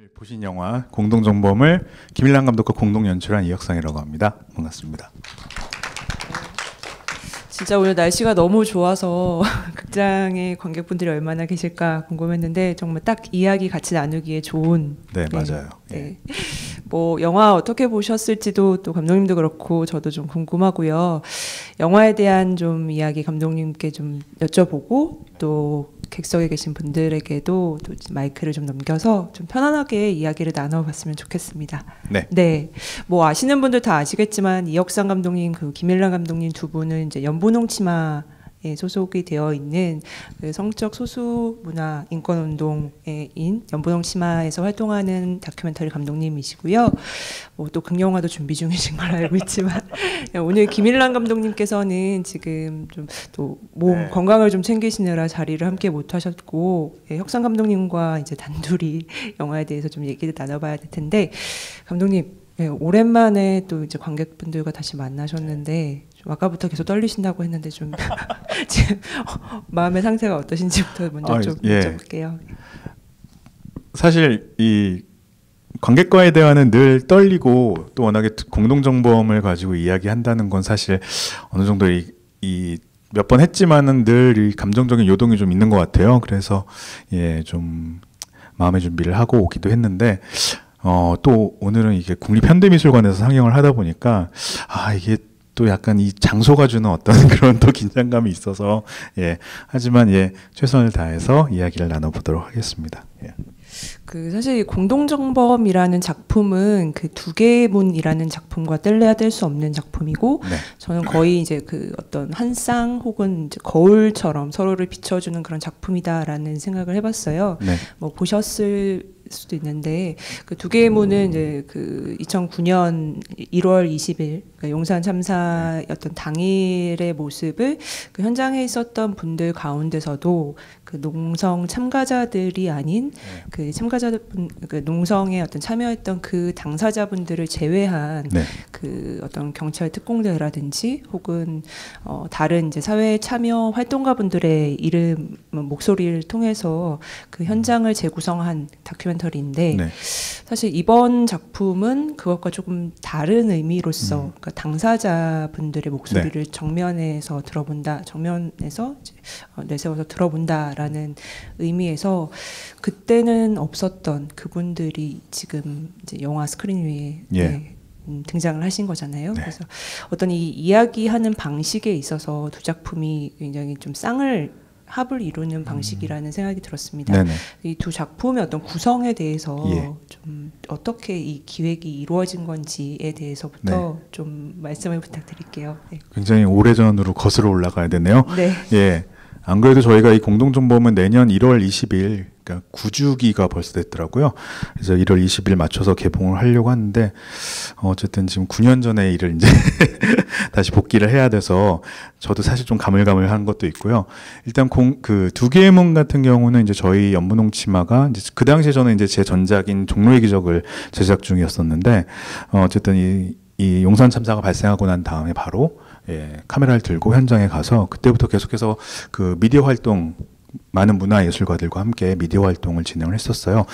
보신 영화 공동정범을 김일란 감독과 공동 연출한 이혁상이라고 합니다. 반갑습니다. 진짜 오늘 날씨가 너무 좋아서 극장에 관객분들이 얼마나 계실까 궁금했는데 정말 딱 이야기 같이 나누기에 좋은. 네, 맞아요. 네. 뭐 영화 어떻게 보셨을지도 또 감독님도 그렇고 저도 좀 궁금하고요. 영화에 대한 좀 이야기 감독님께 좀 여쭤보고 또 객석에 계신 분들에게도 또 마이크를 좀 넘겨서 좀 편안하게 이야기를 나눠봤으면 좋겠습니다. 네. 네. 뭐 아시는 분들 다 아시겠지만 이혁상 감독님, 그 김일란 감독님 두 분은 이제 연분홍 치마에 소속이 되어 있는 그 성적 소수 문화 인권 운동인 연분홍 치마에서 활동하는 다큐멘터리 감독님이시고요. 뭐 또 극영화도 준비 중이신 걸 알고 있지만 오늘 김일란 감독님께서는 지금 좀 또 몸 건강을 좀 챙기시느라 자리를 함께 못 하셨고 혁상 감독님과 이제 단둘이 영화에 대해서 좀 얘기를 나눠봐야 될 텐데 감독님 오랜만에 또 이제 관객분들과 다시 만나셨는데 좀 아까부터 계속 떨리신다고 했는데 좀 지금 마음의 상태가 어떠신지부터 먼저 좀 여쭤볼게요. 사실 이 관객과의 대화는 늘 떨리고 또 워낙에 공동정범을 가지고 이야기한다는 건 사실 어느 정도 이 몇 번 했지만은 늘 이 감정적인 요동이 좀 있는 것 같아요. 그래서 좀 마음의 준비를 하고 오기도 했는데 또 오늘은 이게 국립현대미술관에서 상영을 하다 보니까 이게 또 약간 이 장소가 주는 어떤 그런 또 긴장감이 있어서 하지만 최선을 다해서 이야기를 나눠보도록 하겠습니다. 그 사실 공동정범이라는 작품은 그 두 개의 문이라는 작품과 뗄래야 뗄 수 없는 작품이고 저는 거의 이제 그 어떤 한 쌍 혹은 이제 거울처럼 서로를 비춰주는 그런 작품이다라는 생각을 해봤어요. 뭐 보셨을 수도 있는데 그 두 개의 문은 이제 그 2009년 1월 20일 그러니까 용산 참사였던 당일의 모습을 그 현장에 있었던 분들 가운데서도 그 농성 참가자들이 아닌 그 참가자분 그 농성에 어떤 참여했던 그 당사자분들을 제외한 그 어떤 경찰 특공대라든지 혹은 다른 이제 사회 참여 활동가분들의 이름 목소리를 통해서 그 현장을 재구성한 다큐멘터리인데 사실 이번 작품은 그것과 조금 다른 의미로서 그러니까 당사자분들의 목소리를 정면에서 내세워서 들어본다라는 의미에서 그때는 없었던 그분들이 지금 이제 영화 스크린 위에 등장을 하신 거잖아요. 그래서 어떤 이 이야기하는 방식에 있어서 두 작품이 굉장히 좀 합을 이루는 방식이라는 생각이 들었습니다. 이 두 작품의 어떤 구성에 대해서 좀 어떻게 이 기획이 이루어진 건지에 대해서부터 좀 말씀을 부탁드릴게요. 굉장히 오래전으로 거슬러 올라가야 되네요. 안 그래도 저희가 이 공동정범은 내년 1월 20일 그러니까 9주기가 벌써 됐더라고요. 그래서 1월 20일 맞춰서 개봉을 하려고 하는데 어쨌든 지금 9년 전의 일을 이제 다시 복귀를 해야 돼서 저도 사실 좀 가물가물한 것도 있고요. 일단 그 두 개의 문 같은 경우는 이제 저희 연분홍 치마가 이제 그 당시에 저는 이제 제 전작인 종로의 기적을 제작 중이었었는데 어쨌든 이 용산 참사가 발생하고 난 다음에 바로 카메라를 들고 현장에 가서 그때부터 계속해서 그 미디어 활동 많은 문화예술가들과 함께 미디어 활동을 진행을 했었어요.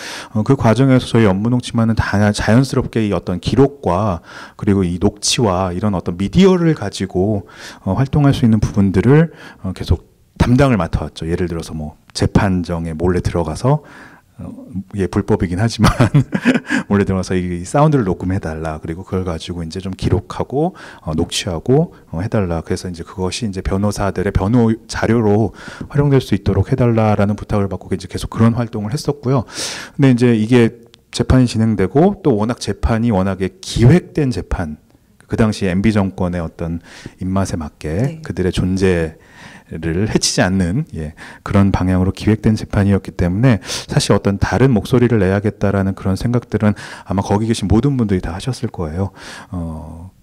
그 과정에서 저희 연분홍 치마는 다 자연스럽게 이 어떤 기록과 그리고 이 녹취와 이런 어떤 미디어를 가지고 활동할 수 있는 부분들을 계속 담당을 맡아왔죠. 예를 들어서 뭐 재판정에 몰래 들어가서 불법이긴 하지만 몰래 들어가서 이 사운드를 녹음해달라. 그리고 그걸 가지고 이제 좀 기록하고 녹취하고 해달라. 그래서 이제 그것이 이제 변호사들의 변호 자료로 활용될 수 있도록 해달라라는 부탁을 받고 이제 계속 그런 활동을 했었고요. 근데 이제 이게 재판이 진행되고 또 재판이 워낙에 기획된 재판. 그 당시 MB 정권의 어떤 입맛에 맞게 그들의 존재 를 해치지 않는 그런 방향으로 기획된 재판이었기 때문에 사실 어떤 다른 목소리를 내야겠다라는 그런 생각들은 아마 거기 계신 모든 분들이 다 하셨을 거예요.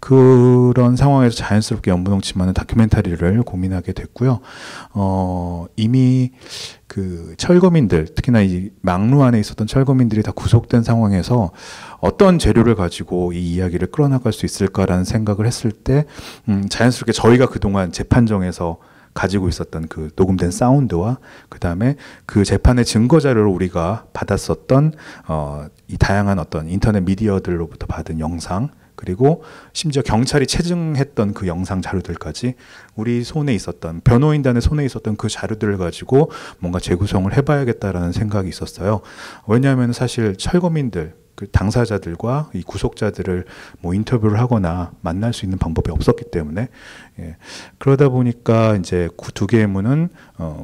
그런 상황에서 자연스럽게 연분홍 치마는 다큐멘터리를 고민하게 됐고요. 이미 그 철거민들, 특히나 이 막루 안에 있었던 철거민들이 다 구속된 상황에서 어떤 재료를 가지고 이 이야기를 끌어나갈 수 있을까라는 생각을 했을 때 자연스럽게 저희가 그동안 재판정에서 가지고 있었던 그 녹음된 사운드와 그 다음에 그 재판의 증거 자료로 우리가 받았었던 이 다양한 어떤 인터넷 미디어들로부터 받은 영상, 그리고 심지어 경찰이 체증했던 그 영상 자료들까지 우리 손에 있었던, 변호인단의 손에 있었던 그 자료들을 가지고 뭔가 재구성을 해봐야겠다라는 생각이 있었어요. 왜냐하면 사실 철거민들, 그 당사자들과 이 구속자들을 뭐 인터뷰를 하거나 만날 수 있는 방법이 없었기 때문에, 예. 그러다 보니까 이제 두 개의 문은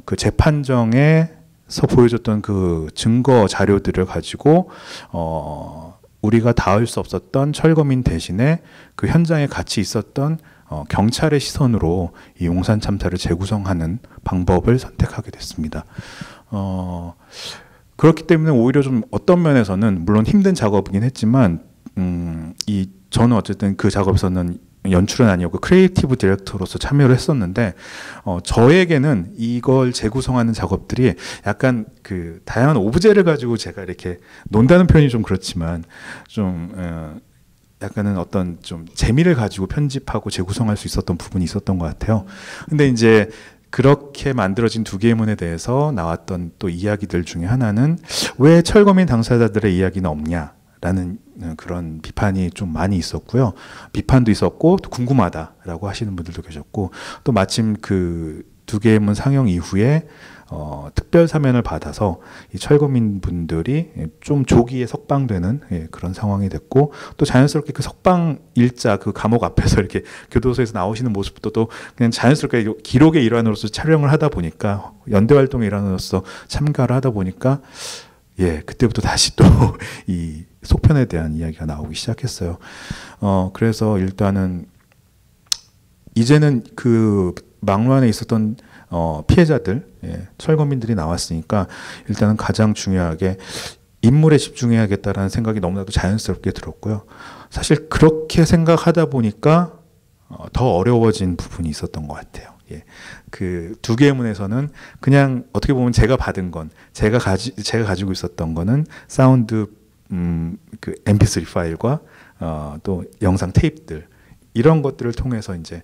그 재판정에서 보여줬던 그 증거 자료들을 가지고 우리가 닿을 수 없었던 철거민 대신에 그 현장에 같이 있었던 경찰의 시선으로 이 용산 참사를 재구성하는 방법을 선택하게 됐습니다. 그렇기 때문에 오히려 좀 어떤 면에서는 물론 힘든 작업이긴 했지만 저는 어쨌든 그 작업에서는 연출은 아니었고 크리에이티브 디렉터로서 참여를 했었는데 저에게는 이걸 재구성하는 작업들이 약간 그 다양한 오브제를 가지고 제가 이렇게 논다는 표현이 좀 그렇지만 좀 약간은 어떤 좀 재미를 가지고 편집하고 재구성할 수 있었던 부분이 있었던 것 같아요. 근데 이제 그렇게 만들어진 두 개의 문에 대해서 나왔던 또 이야기들 중에 하나는 왜 철거민 당사자들의 이야기는 없냐라는 그런 비판이 좀 많이 있었고요. 비판도 있었고 또 궁금하다라고 하시는 분들도 계셨고, 또 마침 그 두 개의 문 상영 이후에 특별 사면을 받아서 이 철거민 분들이 좀 조기에 석방되는 그런 상황이 됐고, 또 자연스럽게 그 석방 일자 그 감옥 앞에서 이렇게 교도소에서 나오시는 모습도 또 그냥 자연스럽게 기록의 일환으로서 촬영을 하다 보니까, 연대 활동의 일환으로서 참가를 하다 보니까 그때부터 다시 또 이 속편에 대한 이야기가 나오기 시작했어요. 그래서 일단은 이제는 그 막루안에 있었던 피해자들, 철거민들이 나왔으니까 일단은 가장 중요하게 인물에 집중해야겠다라는 생각이 너무나도 자연스럽게 들었고요. 사실 그렇게 생각하다 보니까 더 어려워진 부분이 있었던 것 같아요. 그 두 개의 문에서는 그냥 어떻게 보면 제가 받은 건, 제가 가지고 있었던 거는 사운드 그 MP3 파일과 또 영상 테이프들, 이런 것들을 통해서 이제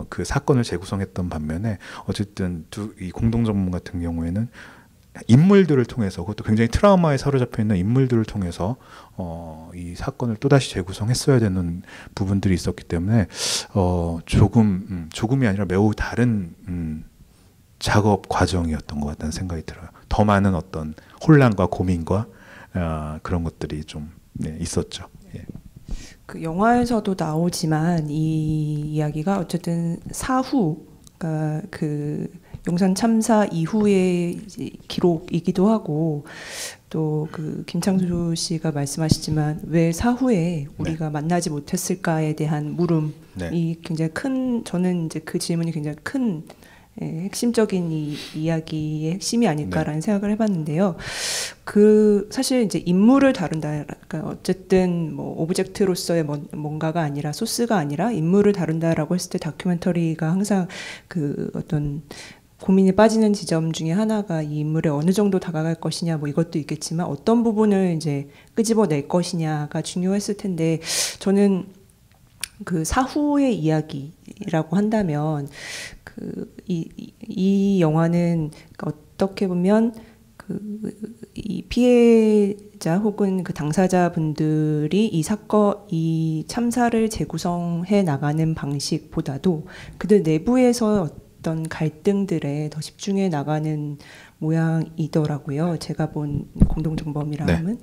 그 사건을 재구성했던 반면에, 어쨌든 이 공동정범 같은 경우에는 인물들을 통해서, 그것도 굉장히 트라우마에 사로잡혀 있는 인물들을 통해서 이 사건을 또다시 재구성했어야 되는 부분들이 있었기 때문에 조금이 아니라 매우 다른 작업 과정이었던 것 같다는 생각이 들어요. 더 많은 어떤 혼란과 고민과 그런 것들이 좀 있었죠. 그 영화에서도 나오지만 이 이야기가 어쨌든 사후, 그러니까 그 용산 참사 이후의 기록이기도 하고, 또 그 김창수 씨가 말씀하시지만 왜 사후에 우리가 만나지 못했을까에 대한 물음이 굉장히 큰, 저는 이제 그 질문이 굉장히 큰 핵심적인 이 이야기의 핵심이 아닐까라는 생각을 해봤는데요. 그 사실 이제 인물을 다룬다, 그러니까 어쨌든 뭐 오브젝트로서의 뭔가가 아니라, 소스가 아니라 인물을 다룬다라고 했을 때 다큐멘터리가 항상 그 어떤 고민에 빠지는 지점 중에 하나가 이 인물에 어느 정도 다가갈 것이냐, 뭐 이것도 있겠지만 어떤 부분을 이제 끄집어낼 것이냐가 중요했을 텐데, 저는 그 사후의 이야기라고 한다면 이 영화는 어떻게 보면 이 피해자 혹은 그 당사자분들이 이 참사를 재구성해 나가는 방식보다도 그들 내부에서 어떤 갈등들에 더 집중해 나가는 모양이더라고요. 제가 본 공동정범이라면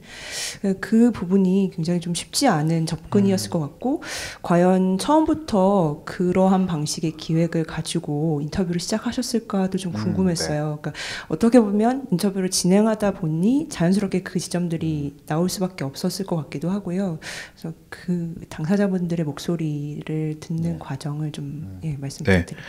그 부분이 굉장히 좀 쉽지 않은 접근이었을 것 같고, 과연 처음부터 그러한 방식의 기획을 가지고 인터뷰를 시작하셨을까도 좀 궁금했어요. 그러니까 어떻게 보면 인터뷰를 진행하다 보니 자연스럽게 그 지점들이 나올 수밖에 없었을 것 같기도 하고요. 그래서 그 당사자분들의 목소리를 듣는 과정을 좀 말씀 부탁드릴게요.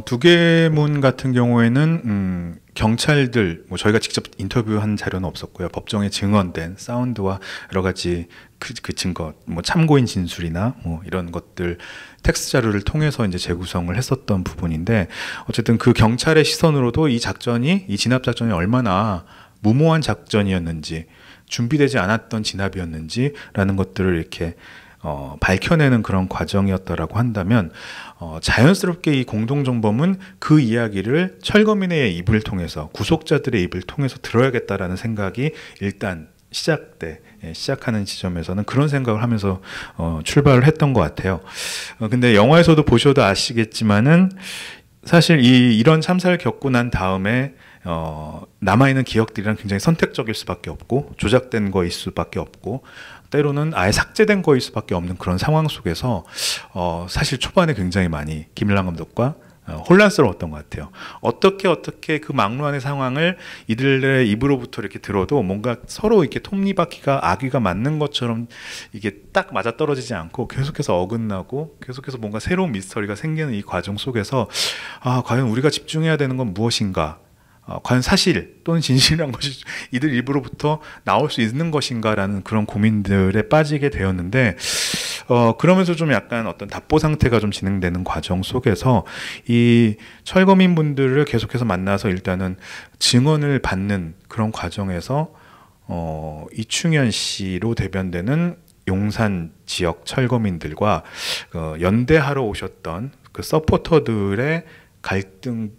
두 개의 문 같은 경우에는 경찰들, 뭐 저희가 직접 인터뷰한 자료는 없었고요. 법정에 증언된 사운드와 여러 가지 그 증거, 뭐 참고인 진술이나 뭐 이런 것들, 텍스트 자료를 통해서 이제 재구성을 했었던 부분인데, 어쨌든 그 경찰의 시선으로도 이 진압 작전이 얼마나 무모한 작전이었는지, 준비되지 않았던 진압이었는지라는 것들을 이렇게 밝혀내는 그런 과정이었다라고 한다면 자연스럽게 이 공동정범은 그 이야기를 철거민의 입을 통해서 구속자들의 입을 통해서 들어야겠다라는 생각이 일단 시작하는 지점에서는 그런 생각을 하면서 출발을 했던 것 같아요. 근데 영화에서도 보셔도 아시겠지만은 사실 이런 참사를 겪고 난 다음에 남아있는 기억들이란 굉장히 선택적일 수밖에 없고 조작된 거일 수밖에 없고 때로는 아예 삭제된 거일 수밖에 없는 그런 상황 속에서 사실 초반에 굉장히 많이 김일란 감독과 혼란스러웠던 것 같아요. 어떻게 그 막루한의 상황을 이들의 입으로부터 이렇게 들어도 뭔가 서로 이렇게 톱니바퀴가 아귀가 맞는 것처럼 이게 딱 맞아 떨어지지 않고 계속해서 어긋나고 계속해서 뭔가 새로운 미스터리가 생기는 이 과정 속에서 과연 우리가 집중해야 되는 건 무엇인가? 과연 사실 또는 진실이란 것이 이들 입으로부터 나올 수 있는 것인가라는 그런 고민들에 빠지게 되었는데 그러면서 좀 약간 어떤 답보 상태가 좀 진행되는 과정 속에서 이 철거민 분들을 계속해서 만나서 일단은 증언을 받는 그런 과정에서 이충현 씨로 대변되는 용산 지역 철거민들과 연대하러 오셨던 그 서포터들의 갈등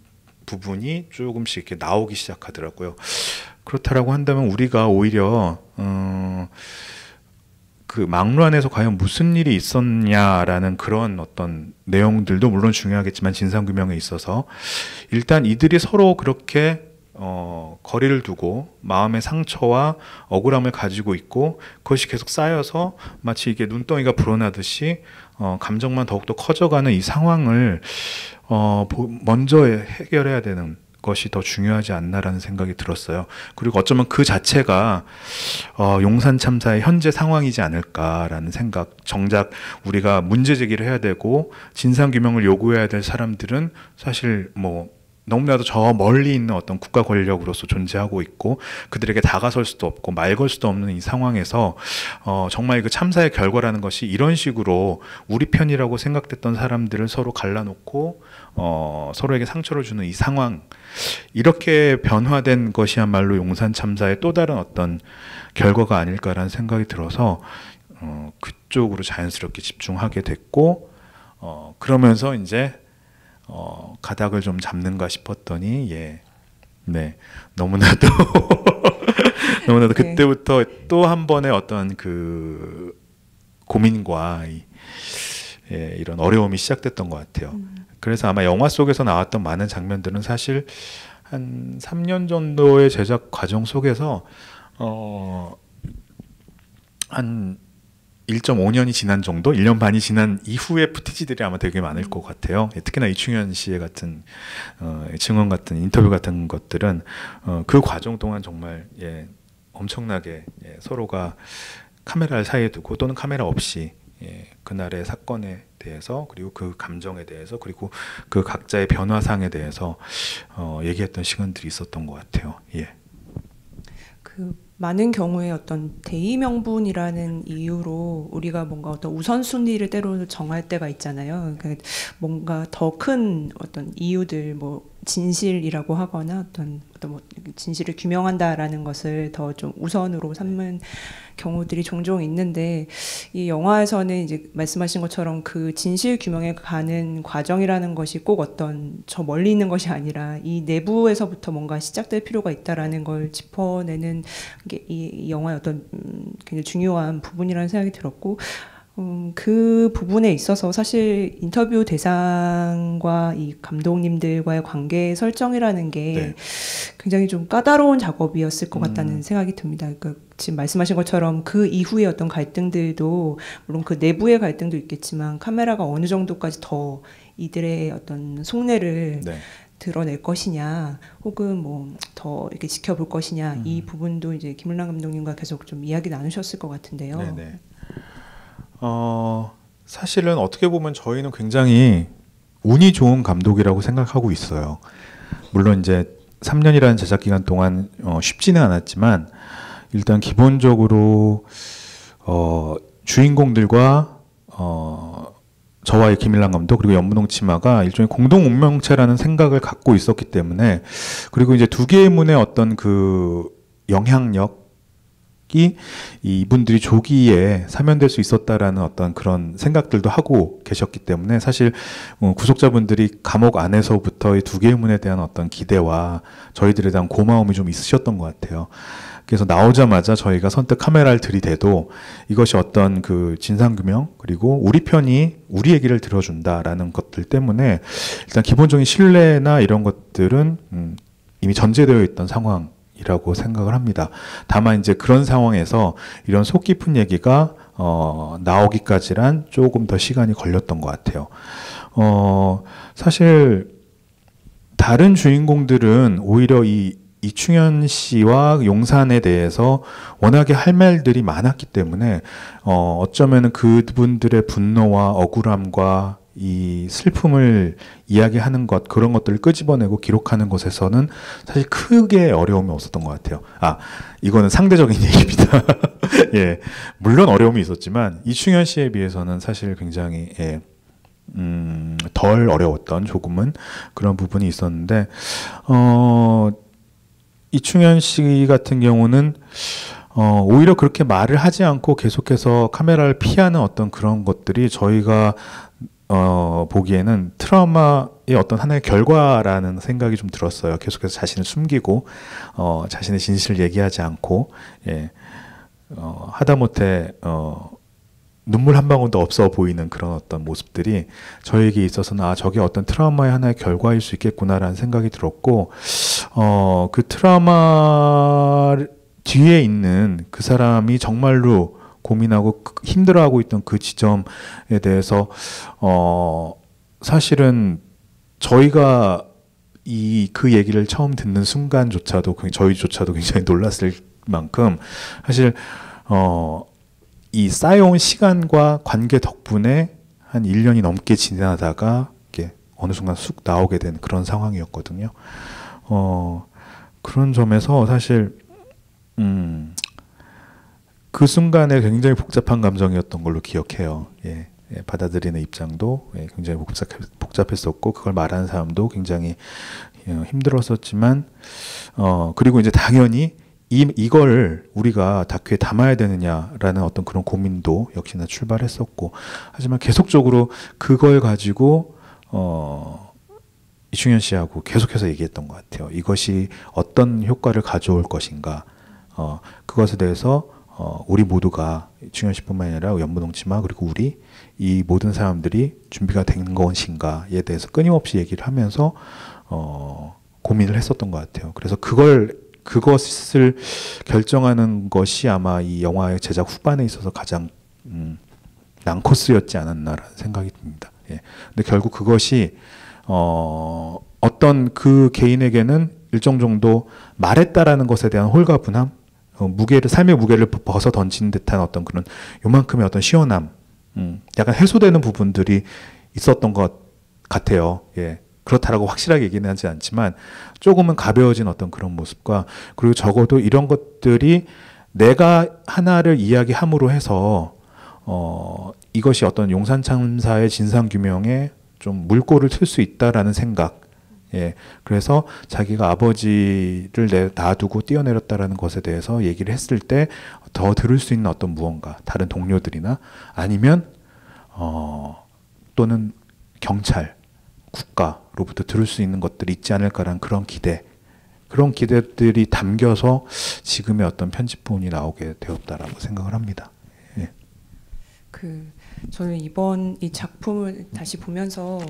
부분이 조금씩 이렇게 나오기 시작하더라고요. 그렇다라고 한다면 우리가 오히려 그 막루안에서 과연 무슨 일이 있었냐라는 그런 어떤 내용들도 물론 중요하겠지만 진상규명에 있어서 일단 이들이 서로 그렇게 거리를 두고 마음의 상처와 억울함을 가지고 있고 그것이 계속 쌓여서 마치 이게 눈덩이가 불어나듯이 감정만 더욱더 커져가는 이 상황을 먼저 해결해야 되는 것이 더 중요하지 않나라는 생각이 들었어요. 그리고 어쩌면 그 자체가 용산 참사의 현재 상황이지 않을까라는 생각. 정작 우리가 문제 제기를 해야 되고 진상규명을 요구해야 될 사람들은 사실 너무나도 저 멀리 있는 어떤 국가 권력으로서 존재하고 있고 그들에게 다가설 수도 없고 말 걸 수도 없는 이 상황에서 정말 그 참사의 결과라는 것이 이런 식으로 우리 편이라고 생각됐던 사람들을 서로 갈라놓고 서로에게 상처를 주는 이 상황, 이렇게 변화된 것이야말로 용산 참사의 또 다른 어떤 결과가 아닐까라는 생각이 들어서 그쪽으로 자연스럽게 집중하게 됐고 그러면서 이제 가닥을 좀 잡는가 싶었더니 너무나도 너무나도 네. 그때부터 또 한 번의 어떤 그 고민과 이런 어려움이 시작됐던 것 같아요. 그래서 아마 영화 속에서 나왔던 많은 장면들은 사실 한 3년 정도의 제작 과정 속에서 한 1.5년이 지난 정도, 1년 반이 지난 이후의 푸티지들이 아마 되게 많을 것 같아요. 특히나 이충현 씨의 같은 증언 같은 인터뷰 같은 것들은 그 과정 동안 정말 엄청나게 서로가 카메라를 사이에 두고 또는 카메라 없이 그날의 사건에 대해서 그리고 그 감정에 대해서 그리고 그 각자의 변화상에 대해서 얘기했던 시간들이 있었던 것 같아요. 많은 경우에 어떤 대의 명분이라는 이유로 우리가 뭔가 어떤 우선순위를 때로 정할 때가 있잖아요. 그러니까 뭔가 더 큰 어떤 이유들, 진실이라고 하거나 어떤 진실을 규명한다라는 것을 더 좀 우선으로 삼는 경우들이 종종 있는데 이 영화에서는 이제 말씀하신 것처럼 그 진실 규명에 가는 과정이라는 것이 꼭 어떤 저 멀리 있는 것이 아니라 이 내부에서부터 뭔가 시작될 필요가 있다라는 걸 짚어내는 게 이 영화의 어떤 굉장히 중요한 부분이라는 생각이 들었고 그 부분에 있어서 사실 인터뷰 대상과 이 감독님들과의 관계 설정이라는 게 굉장히 좀 까다로운 작업이었을 것 같다는 생각이 듭니다. 그러니까 지금 말씀하신 것처럼 그 이후의 어떤 갈등들도 물론 그 내부의 갈등도 있겠지만 카메라가 어느 정도까지 더 이들의 어떤 속내를 드러낼 것이냐 혹은 더 이렇게 지켜볼 것이냐 이 부분도 이제 김을란 감독님과 계속 좀 이야기 나누셨을 것 같은데요. 네네. 사실은 어떻게 보면 저희는 굉장히 운이 좋은 감독이라고 생각하고 있어요. 물론 이제 3년이라는 제작 기간 동안 쉽지는 않았지만 일단 기본적으로 주인공들과 저와의 김일란 감독 그리고 연문홍 치마가 일종의 공동 운명체라는 생각을 갖고 있었기 때문에 그리고 이제 두 개의 문의 어떤 그 영향력 이분들이 조기에 사면될 수 있었다라는 어떤 그런 생각들도 하고 계셨기 때문에 사실 구속자분들이 감옥 안에서부터의 두 개의 문에 대한 어떤 기대와 저희들에 대한 고마움이 좀 있으셨던 것 같아요. 그래서 나오자마자 저희가 선뜻 카메라를 들이대도 이것이 어떤 그 진상규명 그리고 우리 편이 우리 얘기를 들어준다라는 것들 때문에 일단 기본적인 신뢰나 이런 것들은 이미 전제되어 있던 상황이라고 생각을 합니다. 다만 이제 그런 상황에서 이런 속 깊은 얘기가 나오기까지란 조금 더 시간이 걸렸던 것 같아요. 사실 다른 주인공들은 오히려 이충현 씨와 용산에 대해서 워낙에 할 말들이 많았기 때문에 어쩌면은 그분들의 분노와 억울함과 이 슬픔을 이야기하는 것 그런 것들을 끄집어내고 기록하는 것에서는 사실 크게 어려움이 없었던 것 같아요. 이거는 상대적인 얘기입니다. 예, 물론 어려움이 있었지만 이충현 씨에 비해서는 사실 굉장히 덜 어려웠던 조금은 그런 부분이 있었는데 이충현 씨 같은 경우는 오히려 그렇게 말을 하지 않고 계속해서 카메라를 피하는 어떤 그런 것들이 저희가 보기에는 트라우마의 어떤 하나의 결과라는 생각이 좀 들었어요. 계속해서 자신을 숨기고 자신의 진실을 얘기하지 않고 하다못해 눈물 한 방울도 없어 보이는 그런 어떤 모습들이 저에게 있어서는 저게 어떤 트라우마의 하나의 결과일 수 있겠구나라는 생각이 들었고 그 트라우마 뒤에 있는 그 사람이 정말로 고민하고 힘들어하고 있던 그 지점에 대해서 사실은 저희가 그 얘기를 처음 듣는 순간조차도 저희조차도 굉장히 놀랐을 만큼 사실 이 쌓여온 시간과 관계 덕분에 한 1년이 넘게 지나다가 이렇게 어느 순간 쑥 나오게 된 그런 상황이었거든요. 그런 점에서 사실 그 순간에 굉장히 복잡한 감정이었던 걸로 기억해요. 받아들이는 입장도 굉장히 복잡했었고 그걸 말하는 사람도 굉장히 힘들었었지만 그리고 이제 당연히 이걸 우리가 다큐에 담아야 되느냐라는 어떤 그런 고민도 역시나 출발했었고 하지만 계속적으로 그걸 가지고 이충현 씨하고 계속해서 얘기했던 것 같아요. 이것이 어떤 효과를 가져올 것인가 그것에 대해서 우리 모두가 이충현 씨뿐만 아니라 연문홍 치마 그리고 우리 이 모든 사람들이 준비가 된 것인가에 대해서 끊임없이 얘기를 하면서 고민을 했었던 것 같아요. 그래서 그것을 결정하는 것이 아마 이 영화의 제작 후반에 있어서 가장 난코스였지 않았나라는 생각이 듭니다. 근데 결국 그것이 어떤 그 개인에게는 일정 정도 말했다라는 것에 대한 홀가분함, 삶의 무게를 벗어 던진 듯한 어떤 그런 요만큼의 어떤 시원함, 약간 해소되는 부분들이 있었던 것 같아요. 그렇다라고 확실하게 얘기는 하지 않지만 조금은 가벼워진 어떤 그런 모습과 그리고 적어도 이런 것들이 내가 하나를 이야기함으로 해서 이것이 어떤 용산 참사의 진상규명에 좀 물꼬를 틀 수 있다라는 생각 그래서 자기가 아버지를 놔두고 뛰어내렸다라는 것에 대해서 얘기를 했을 때 더 들을 수 있는 어떤 무언가 다른 동료들이나 아니면 또는 경찰 국가로부터 들을 수 있는 것들이 있지 않을까라는 그런 기대들이 담겨서 지금의 어떤 편집본이 나오게 되었다라고 생각을 합니다. 저는 이번 이 작품을 다시 보면서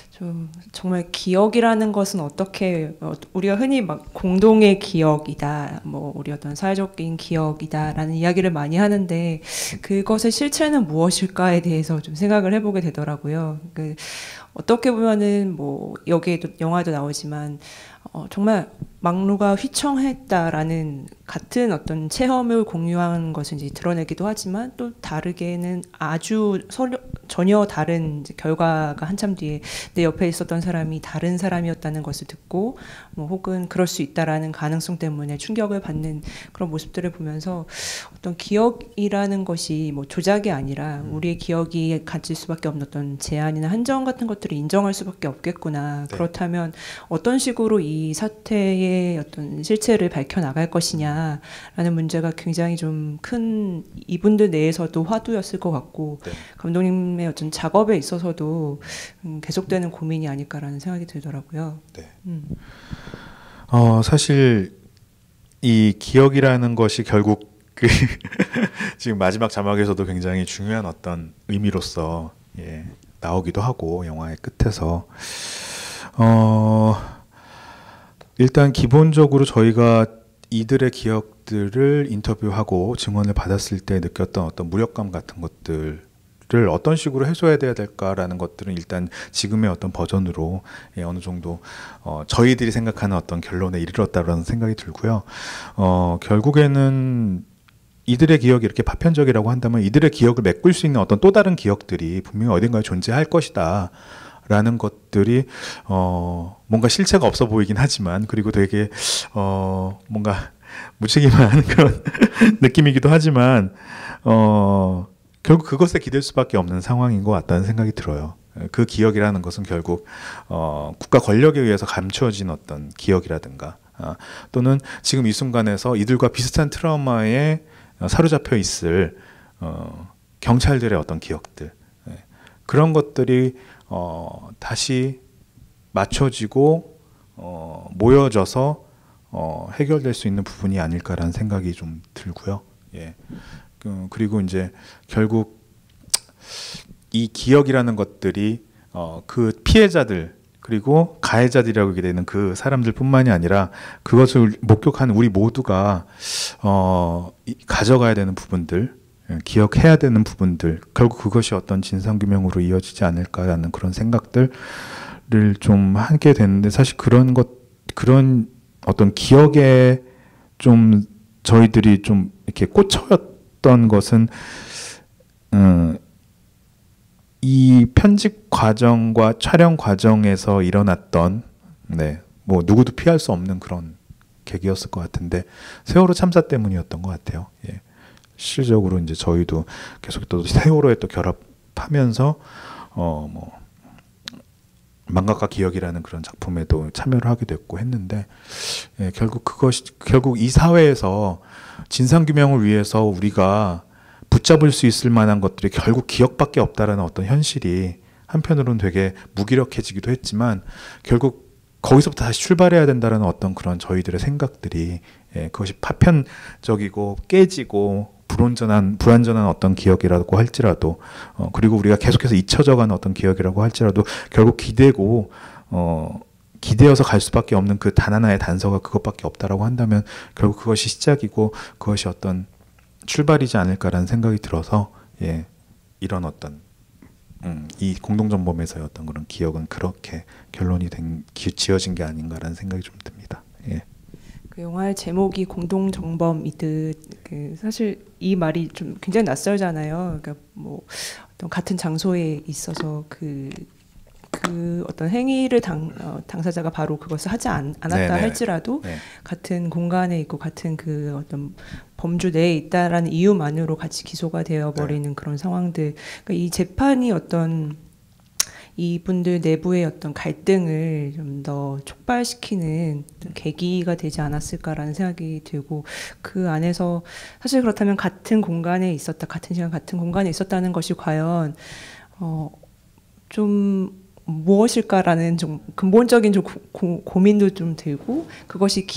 좀 정말 기억이라는 것은 어떻게 우리가 흔히 막 공동의 기억이다, 뭐 우리 어떤 사회적인 기억이다라는 이야기를 많이 하는데 그것의 실체는 무엇일까에 대해서 좀 생각을 해보게 되더라고요. 어떻게 보면은 뭐 여기에도 영화도 나오지만 정말 막루가 휘청했다라는 같은 어떤 체험을 공유한 것을 이제 드러내기도 하지만 또 다르게는 아주 전혀 다른 이제 결과가 한참 뒤에 내 옆에 있었던 사람이 다른 사람이었다는 것을 듣고 뭐 혹은 그럴 수 있다라는 가능성 때문에 충격을 받는 그런 모습들을 보면서 어떤 기억이라는 것이 뭐 조작이 아니라 우리의 기억이 가질 수밖에 없는 어떤 제한이나 한정 같은 것들을 인정할 수밖에 없겠구나. 네. 그렇다면 어떤 식으로 이 사태의 어떤 실체를 밝혀나갈 것이냐라는 문제가 굉장히 좀 큰 이분들 내에서도 화두였을 것 같고 네. 감독님의 어떤 작업에 있어서도 계속되는 고민이 아닐까라는 생각이 들더라고요. 네. 사실 이 기억이라는 것이 결국 지금 마지막 자막에서도 굉장히 중요한 어떤 의미로서 예, 나오기도 하고 영화의 끝에서 일단 기본적으로 저희가 이들의 기억들을 인터뷰하고 증언을 받았을 때 느꼈던 어떤 무력감 같은 것들을 어떤 식으로 해소해야 될까라는 것들은 일단 지금의 어떤 버전으로 예, 어느 정도 저희들이 생각하는 어떤 결론에 이르렀다라는 생각이 들고요. 결국에는 이들의 기억이 이렇게 파편적이라고 한다면 이들의 기억을 메꿀 수 있는 어떤 또 다른 기억들이 분명히 어딘가에 존재할 것이다. 라는 것들이 뭔가 실체가 없어 보이긴 하지만 그리고 되게 뭔가 무책임한 그런 느낌이기도 하지만 결국 그것에 기댈 수밖에 없는 상황인 것 같다는 생각이 들어요. 그 기억이라는 것은 결국 국가 권력에 의해서 감추어진 어떤 기억이라든가 또는 지금 이 순간에서 이들과 비슷한 트라우마에 사로잡혀 있을 경찰들의 어떤 기억들 그런 것들이 다시 맞춰지고 모여져서 해결될 수 있는 부분이 아닐까라는 생각이 좀 들고요. 예. 그리고 이제 결국 이 기억이라는 것들이 그 피해자들 그리고 가해자들이라고 하게 되는 그 사람들뿐만이 아니라 그것을 목격한 우리 모두가 가져가야 되는 부분들 기억해야 되는 부분들 결국 그것이 어떤 진상규명으로 이어지지 않을까라는 그런 생각들을 좀 하게 되는데 사실 그런 어떤 기억에 좀 저희들이 좀 이렇게 꽂혀였던 것은 이 편집 과정과 촬영 과정에서 일어났던 뭐 누구도 피할 수 없는 그런 계기였을 것 같은데 세월호 참사 때문이었던 것 같아요. 예. 실질적으로 이제 저희도 계속 또 세월호에 또 결합하면서 뭐 망각과 기억이라는 그런 작품에도 참여를 하게 됐고 했는데 예, 결국 이 사회에서 진상규명을 위해서 우리가 붙잡을 수 있을 만한 것들이 결국 기억밖에 없다라는 어떤 현실이 한편으로는 되게 무기력해지기도 했지만 결국 거기서부터 다시 출발해야 된다는 어떤 그런 저희들의 생각들이 예, 그것이 파편적이고 깨지고 불완전한 어떤 기억이라고 할지라도 그리고 우리가 계속해서 잊혀져가는 어떤 기억이라고 할지라도 결국 기대어서 갈 수밖에 없는 그 단 하나의 단서가 그것밖에 없다라고 한다면 결국 그것이 시작이고 그것이 어떤 출발이지 않을까라는 생각이 들어서 예, 이런 어떤 이 공동정범에서의 어떤 그런 기억은 그렇게 결론이 지어진 게 아닌가라는 생각이 좀 듭니다. 예. 그 영화의 제목이 공동정범이듯 사실 이 말이 좀 굉장히 낯설잖아요. 그러니까 뭐 어떤 같은 장소에 있어서 그 어떤 행위를 당사자가 바로 그것을 하지 않았다 네네. 할지라도 네. 같은 공간에 있고 같은 그 어떤 범주 내에 있다라는 이유만으로 같이 기소가 되어 버리는 네. 그런 상황들. 그러니까 이 재판이 어떤 이분들 내부의 어떤 갈등을 좀 더 촉발시키는 계기가 되지 않았을까라는 생각이 들고 그 안에서 사실 그렇다면 같은 공간에 있었다, 같은 시간 같은 공간에 있었다는 것이 과연 좀 무엇일까라는 좀 근본적인 좀 고민도 좀 들고 그것이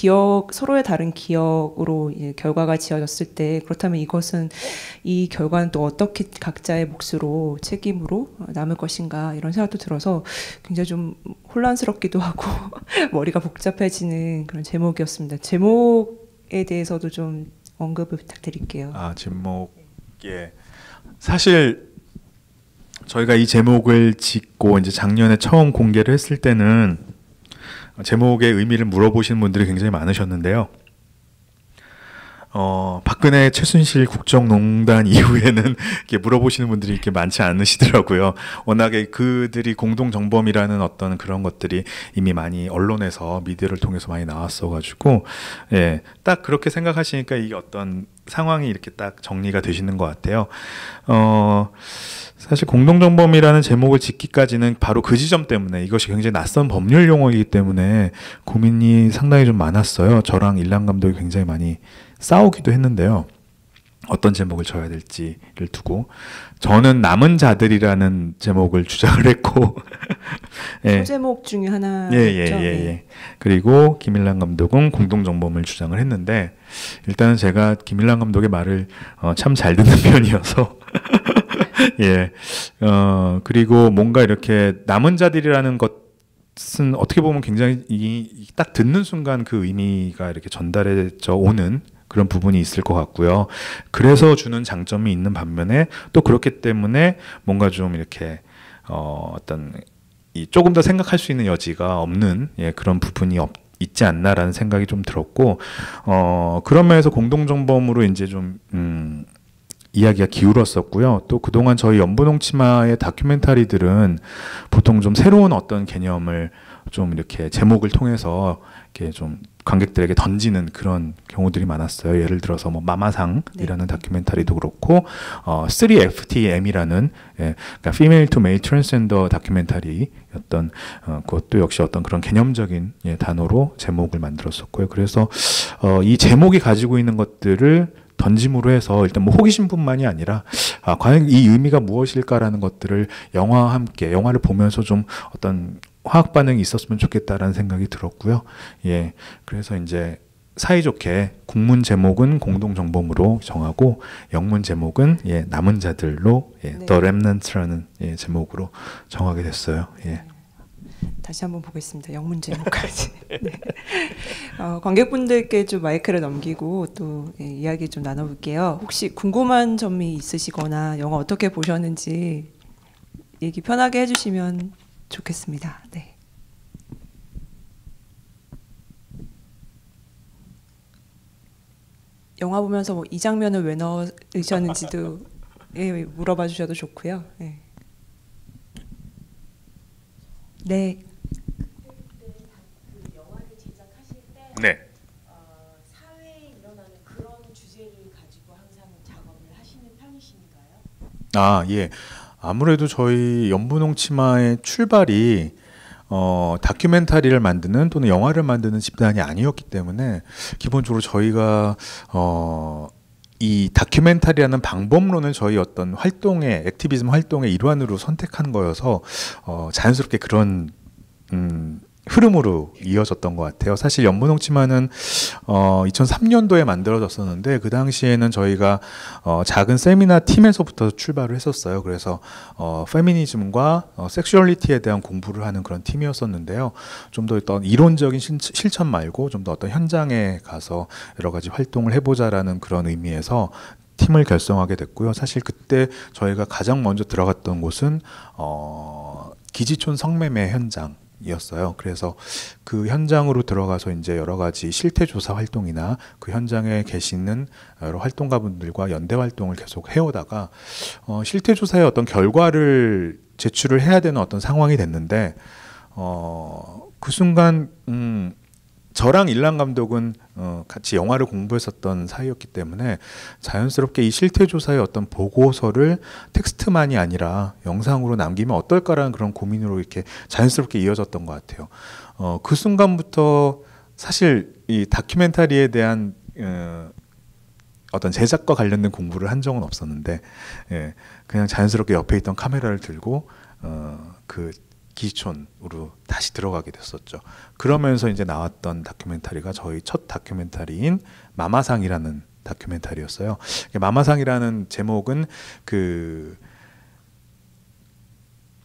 서로의 다른 기억으로 결과가 지어졌을 때 그렇다면 이 결과는 또 어떻게 각자의 몫으로 책임으로 남을 것인가 이런 생각도 들어서 굉장히 좀 혼란스럽기도 하고 머리가 복잡해지는 그런 제목이었습니다. 제목에 대해서도 좀 언급을 부탁드릴게요. 제목 사실 저희가 이 제목을 짓고 이제 작년에 처음 공개를 했을 때는 제목의 의미를 물어보시는 분들이 굉장히 많으셨는데요. 박근혜 최순실 국정농단 이후에는 이렇게 물어보시는 분들이 이렇게 많지 않으시더라고요. 워낙에 그들이 공동정범이라는 어떤 그런 것들이 이미 많이 언론에서 미디어를 통해서 많이 나왔어가지고, 예, 딱 그렇게 생각하시니까 이게 어떤 상황이 이렇게 딱 정리가 되시는 것 같아요. 사실 공동정범이라는 제목을 짓기까지는 바로 그 지점 때문에 이것이 굉장히 낯선 법률 용어이기 때문에 고민이 상당히 좀 많았어요. 저랑 일란 감독이 굉장히 많이 싸우기도 했는데요. 어떤 제목을 줘야 될지를 두고 저는 남은 자들이라는 제목을 주장을 했고 예. 소제목 중에 하나죠. 예. 그리고 김일란 감독은 공동정범을 주장을 했는데 일단은 제가 김일란 감독의 말을 참 잘 듣는 편이어서 예. 그리고 뭔가 이렇게 남은 자들이라는 것은 어떻게 보면 굉장히 딱 듣는 순간 그 의미가 이렇게 전달해져 오는 그런 부분이 있을 것 같고요. 그래서 주는 장점이 있는 반면에 또 그렇기 때문에 뭔가 좀 이렇게 어떤 조금 더 생각할 수 있는 여지가 없는 그런 부분이 있지 않나라는 생각이 좀 들었고 그런 면에서 공동정범으로 이제 좀 이야기가 기울었었고요. 또 그동안 저희 연분홍치마의 다큐멘터리들은 보통 좀 새로운 어떤 개념을 좀 이렇게 제목을 통해서 이렇게 좀 관객들에게 던지는 그런 경우들이 많았어요. 예를 들어서 뭐 마마상이라는 다큐멘터리도 그렇고 3FTM이라는 그러니까 Female to Male Transgender 다큐멘터리였던 그것도 역시 어떤 그런 개념적인 단어로 제목을 만들었었고요. 그래서 이 제목이 가지고 있는 것들을 던짐으로 해서 일단 뭐 호기심뿐만이 아니라 과연 이 의미가 무엇일까라는 것들을 영화와 함께 영화를 보면서 좀 어떤 화학 반응이 있었으면 좋겠다라는 생각이 들었고요. 예, 그래서 이제 사이좋게 국문 제목은 공동정범으로 정하고 영문 제목은 남은 자들로 The Remnants라는 제목으로 정하게 됐어요. 예. 다시 한번 보겠습니다. 영문 제목까지. 네. 관객분들께 좀 마이크를 넘기고 또 이야기 좀 나눠볼게요. 혹시 궁금한 점이 있으시거나 영화 어떻게 보셨는지 얘기 편하게 해주시면 좋겠습니다. 네. 영화 보면서 뭐 이 장면을 왜 넣으셨는지도 물어봐 주셔도 좋고요. 네. 네. 그 영화를 제작하실 때 네. 사회에 일어나는 그런 주제를 가지고 항상 작업을 하시는 편이신가요? 아, 예. 아무래도 저희 연분홍치마의 출발이 다큐멘터리를 만드는 또는 영화를 만드는 집단이 아니었기 때문에 기본적으로 저희가 이 다큐멘터리라는 방법론을 저희 어떤 활동의 액티비즘 활동의 일환으로 선택한 거여서 자연스럽게 그런 흐름으로 이어졌던 것 같아요. 사실 연분홍치마는 2003년도에 만들어졌었는데 그 당시에는 저희가 작은 세미나 팀에서부터 출발을 했었어요. 그래서 페미니즘과 섹슈얼리티에 대한 공부를 하는 그런 팀이었었는데요. 좀 더 어떤 이론적인 실천 말고 좀 더 어떤 현장에 가서 여러 가지 활동을 해보자라는 그런 의미에서 팀을 결성하게 됐고요. 사실 그때 저희가 가장 먼저 들어갔던 곳은 기지촌 성매매 현장 이었어요. 그래서 그 현장으로 들어가서 이제 여러 가지 실태 조사 활동이나 그 현장에 계시는 여러 활동가분들과 연대 활동을 계속 해오다가 실태 조사의 어떤 결과를 제출을 해야 되는 어떤 상황이 됐는데 그 순간 저랑 일란 감독은 같이 영화를 공부했었던 사이였기 때문에 자연스럽게 이 실태조사의 어떤 보고서를 텍스트만이 아니라 영상으로 남기면 어떨까라는 그런 고민으로 이렇게 자연스럽게 이어졌던 것 같아요. 그 순간부터 사실 이 다큐멘터리에 대한 어떤 제작과 관련된 공부를 한 적은 없었는데 그냥 자연스럽게 옆에 있던 카메라를 들고 그 기촌으로 다시 들어가게 됐었죠. 그러면서 이제 나왔던 다큐멘터리가 저희 첫 다큐멘터리인 마마상이라는 다큐멘터리였어요. 마마상이라는 제목은 그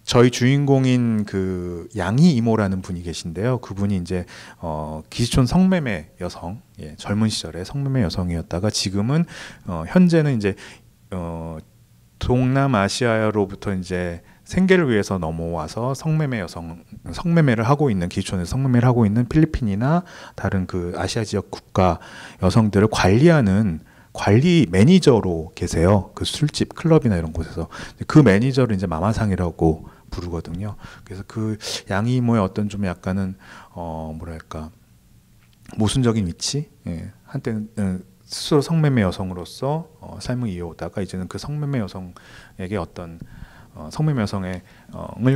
저희 주인공인 그 양희 이모라는 분이 계신데요. 그분이 이제 기촌 성매매 여성, 젊은 시절에 성매매 여성이었다가 지금은 현재는 이제 동남아시아로부터 이제 생계를 위해서 넘어와서 성매매를 하고 있는 기촌에서 성매매를 하고 있는 필리핀이나 다른 그 아시아 지역 국가 여성들을 관리하는 관리 매니저로 계세요. 그 술집, 클럽이나 이런 곳에서 그 매니저를 이제 마마상이라고 부르거든요. 그래서 그 양이모의 어떤 좀 약간은 뭐랄까 모순적인 위치, 예. 한때는 스스로 성매매 여성으로서 삶을 이어오다가 이제는 그 성매매 여성에게 어떤 성매매 여성을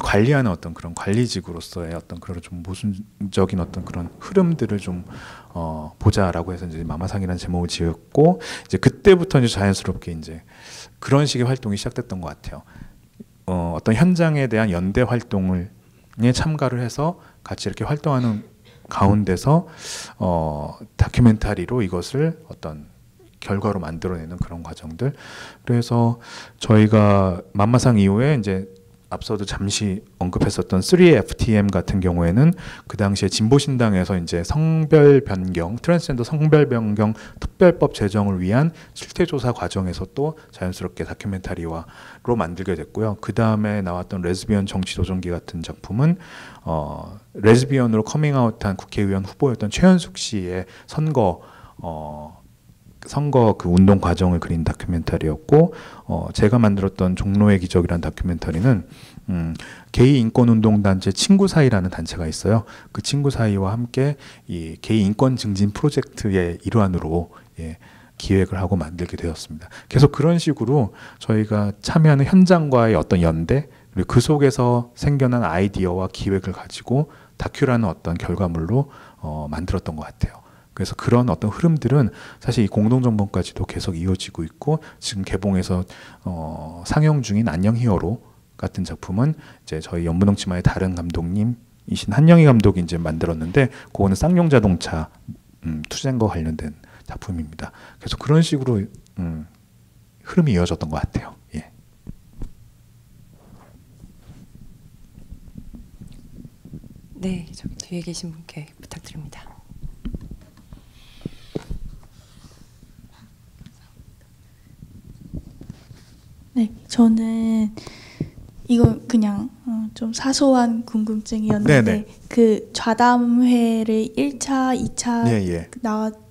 관리하는 어떤 그런 관리직으로서의 어떤 그런 좀 모순적인 어떤 그런 흐름들을 좀 보자라고 해서 이제 마마상이라는 제목을 지었고 이제 그때부터 이제 자연스럽게 이제 그런 식의 활동이 시작됐던 것 같아요. 어떤 현장에 대한 연대 활동에 참가를 해서 같이 이렇게 활동하는 가운데서 다큐멘터리로 이것을 어떤 결과로 만들어내는 그런 과정들. 그래서 저희가 맘마상 이후에 이제 앞서도 잠시 언급했었던 3FTM 같은 경우에는 그 당시에 진보신당에서 이제 성별 변경, 트랜스젠더 성별 변경 특별법 제정을 위한 실태조사 과정에서 또 자연스럽게 다큐멘터리로 만들게 됐고요. 그 다음에 나왔던 레즈비언 정치도전기 같은 작품은 레즈비언으로 커밍아웃한 국회의원 후보였던 최현숙 씨의 선거 그 운동 과정을 그린 다큐멘터리였고 제가 만들었던 종로의 기적이라는 다큐멘터리는 게이 인권운동단체 친구사이라는 단체가 있어요. 그 친구사이와 함께 이 게이 인권 증진 프로젝트의 일환으로 기획을 하고 만들게 되었습니다. 계속 그런 식으로 저희가 참여하는 현장과의 어떤 연대 그리고 그 속에서 생겨난 아이디어와 기획을 가지고 다큐라는 어떤 결과물로 만들었던 것 같아요. 그래서 그런 어떤 흐름들은 사실 이 공동정범까지도 계속 이어지고 있고 지금 개봉해서 상영 중인 안녕 히어로 같은 작품은 이제 저희 연문홍치마의 다른 감독님이신 한영희 감독이 이제 만들었는데 그거는 쌍용 자동차 투쟁과 관련된 작품입니다. 그래서 그런 식으로 흐름이 이어졌던 것 같아요. 예. 네, 저기 뒤에 계신 분께 부탁드립니다. 네, 저는 이거 그냥 좀 사소한 궁금증이었는데 네네. 그 좌담회를 1차, 2차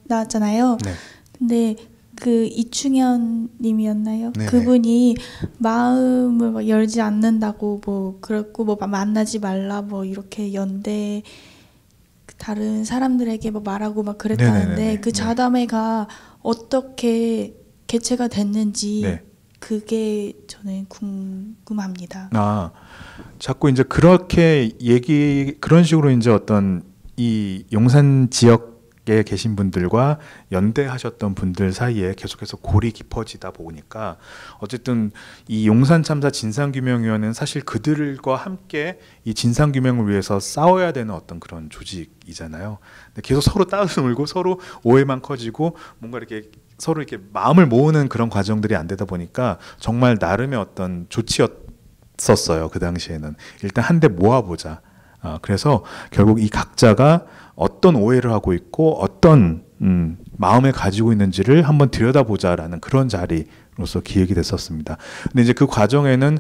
나왔잖아요. 네. 근데 그 이충현 님이었나요? 네네. 그분이 마음을 막 열지 않는다고 뭐 그렇고 뭐 만나지 말라 뭐 이렇게 연대 다른 사람들에게 뭐 말하고 막 그랬다는데 네네네네. 그 좌담회가 어떻게 개최가 됐는지 네. 그게 저는 궁금합니다. 자꾸 이제 그렇게 그런 식으로 이제 어떤 이 용산 지역에 계신 분들과 연대하셨던 분들 사이에 계속해서 골이 깊어지다 보니까 어쨌든 이 용산 참사 진상규명위원회는 사실 그들과 함께 이 진상규명을 위해서 싸워야 되는 어떤 그런 조직이잖아요. 근데 계속 서로 따돌고 서로 오해만 커지고 뭔가 이렇게 서로 이렇게 마음을 모으는 그런 과정들이 안 되다 보니까 정말 나름의 어떤 조치였었어요. 그 당시에는 일단 한 대 모아보자. 그래서 결국 이 각자가 어떤 오해를 하고 있고 어떤 마음을 가지고 있는지를 한번 들여다보자라는 그런 자리로서 기획이 됐었습니다. 근데 이제 그 과정에는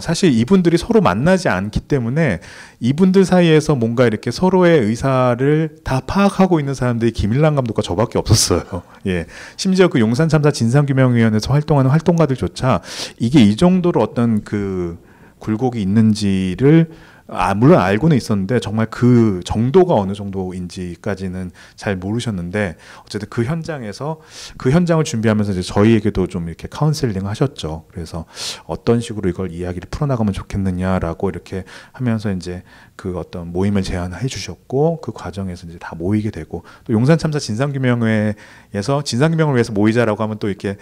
사실 이분들이 서로 만나지 않기 때문에 이분들 사이에서 뭔가 이렇게 서로의 의사를 다 파악하고 있는 사람들이 김일란 감독과 저밖에 없었어요. 예. 심지어 그 용산 참사 진상규명위원회에서 활동하는 활동가들조차 이게 이 정도로 어떤 그 굴곡이 있는지를 물론 알고는 있었는데 정말 그 정도가 어느 정도인지까지는 잘 모르셨는데 어쨌든 그 현장에서 그 현장을 준비하면서 이제 저희에게도 좀 이렇게 카운셀링 하셨죠. 그래서 어떤 식으로 이걸 이야기를 풀어나가면 좋겠느냐라고 이렇게 하면서 이제 그 어떤 모임을 제안해 주셨고 그 과정에서 이제 다 모이게 되고 또 용산 참사 진상규명회에서 진상규명을 위해서 모이자라고 하면 또 이렇게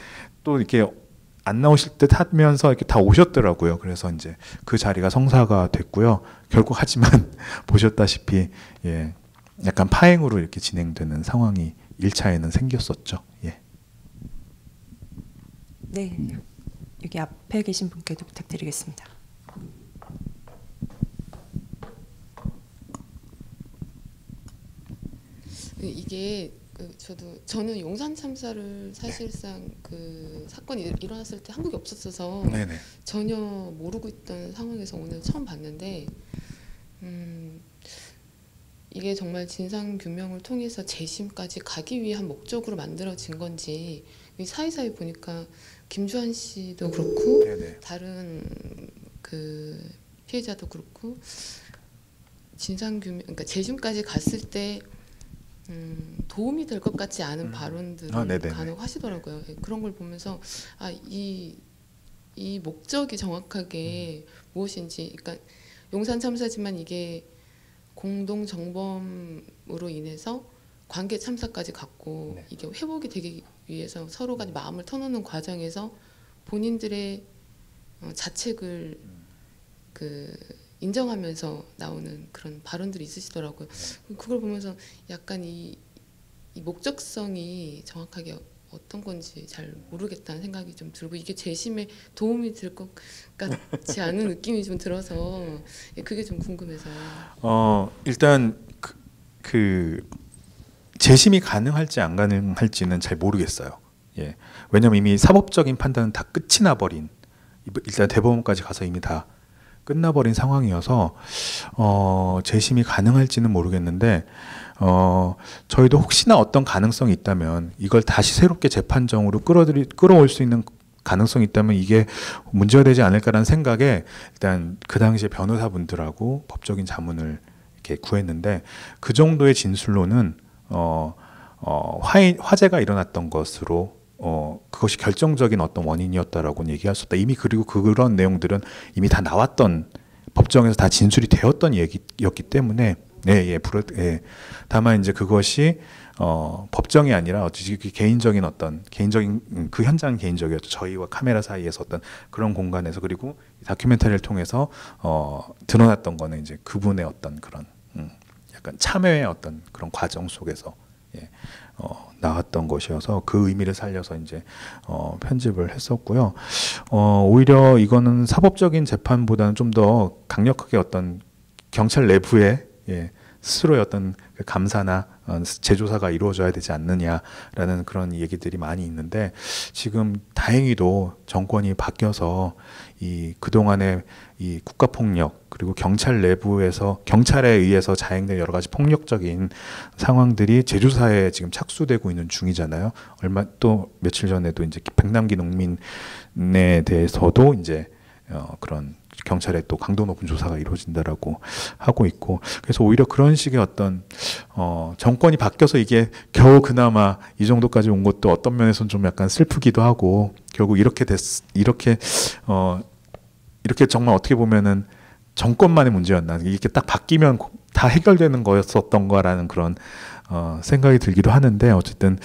안 나오실 듯 하면서 이렇게 다 오셨더라고요. 그래서 이제 그 자리가 성사가 됐고요. 결국 하지만 보셨다시피 약간 파행으로 이렇게 진행되는 상황이 1차에는 생겼었죠. 예. 네, 여기 앞에 계신 분께도 부탁드리겠습니다. 이게 저는 용산 참사를 사실상 그 사건이 일어났을 때 한국에 없었어서 네네. 전혀 모르고 있던 상황에서 오늘 처음 봤는데 이게 정말 진상 규명을 통해서 재심까지 가기 위한 목적으로 만들어진 건지 사이사이 보니까 김주한 씨도 그렇고 네네. 다른 그 피해자도 그렇고 진상 규명 그러니까 재심까지 갔을 때 도움이 될 것 같지 않은 발언들을 간혹 하시더라고요. 그런 걸 보면서 이 목적이 정확하게 무엇인지, 그러니까 용산 참사지만 이게 공동 정범으로 인해서 관계 참사까지 갔고 네. 이게 회복이 되기 위해서 서로가 마음을 터놓는 과정에서 본인들의 자책을 인정하면서 나오는 그런 발언들이 있으시더라고요. 그걸 보면서 약간 이 목적성이 정확하게 어떤 건지 잘 모르겠다는 생각이 좀 들고 이게 재심에 도움이 될 것 같지 않은 느낌이 좀 들어서 그게 좀 궁금해서. 일단 그 재심이 가능할지 안 가능할지는 잘 모르겠어요. 예. 왜냐면 이미 사법적인 판단은 다 끝이 나버린, 일단 대법원까지 가서 이미 다 끝나버린 상황이어서 재심이 가능할지는 모르겠는데 저희도 혹시나 어떤 가능성이 있다면 이걸 다시 새롭게 재판정으로 끌어올 수 있는 가능성이 있다면 이게 문제가 되지 않을까라는 생각에 일단 그 당시에 변호사분들하고 법적인 자문을 이렇게 구했는데 그 정도의 진술로는 화재가 일어났던 것으로 그것이 결정적인 어떤 원인이었다라고 얘기할 수 없다. 이미 그리고 그런 내용들은 이미 다 나왔던 법정에서 다 진술이 되었던 얘기였기 때문에 다만 이제 그것이 법정이 아니라 어찌 개인적인 그 현장은 개인적이었죠. 저희와 카메라 사이에서 어떤 그런 공간에서 그리고 다큐멘터리를 통해서 드러났던 거는 이제 그분의 어떤 그런 약간 참여의 어떤 그런 과정 속에서 나왔던 것이어서 그 의미를 살려서 이제 편집을 했었고요. 오히려 이거는 사법적인 재판보다는 좀 더 강력하게 어떤 경찰 내부의 스스로의 어떤 감사나 재조사가 이루어져야 되지 않느냐라는 그런 얘기들이 많이 있는데 지금 다행히도 정권이 바뀌어서 이 그동안의 이 국가폭력 그리고 경찰 내부에서 경찰에 의해서 자행된 여러 가지 폭력적인 상황들이 재조사에 지금 착수되고 있는 중이잖아요. 또 며칠 전에도 이제 백남기 농민에 대해서도 이제 그런 경찰의 또 강도 높은 조사가 이루어진다라고 하고 있고 그래서 오히려 그런 식의 어떤 정권이 바뀌어서 이게 겨우 그나마 이 정도까지 온 것도 어떤 면에서는 좀 약간 슬프기도 하고 결국 이렇게 정말 어떻게 보면은 정권만의 문제였나 이렇게 딱 바뀌면 다 해결되는 거였었던 거라는 그런 생각이 들기도 하는데 어쨌든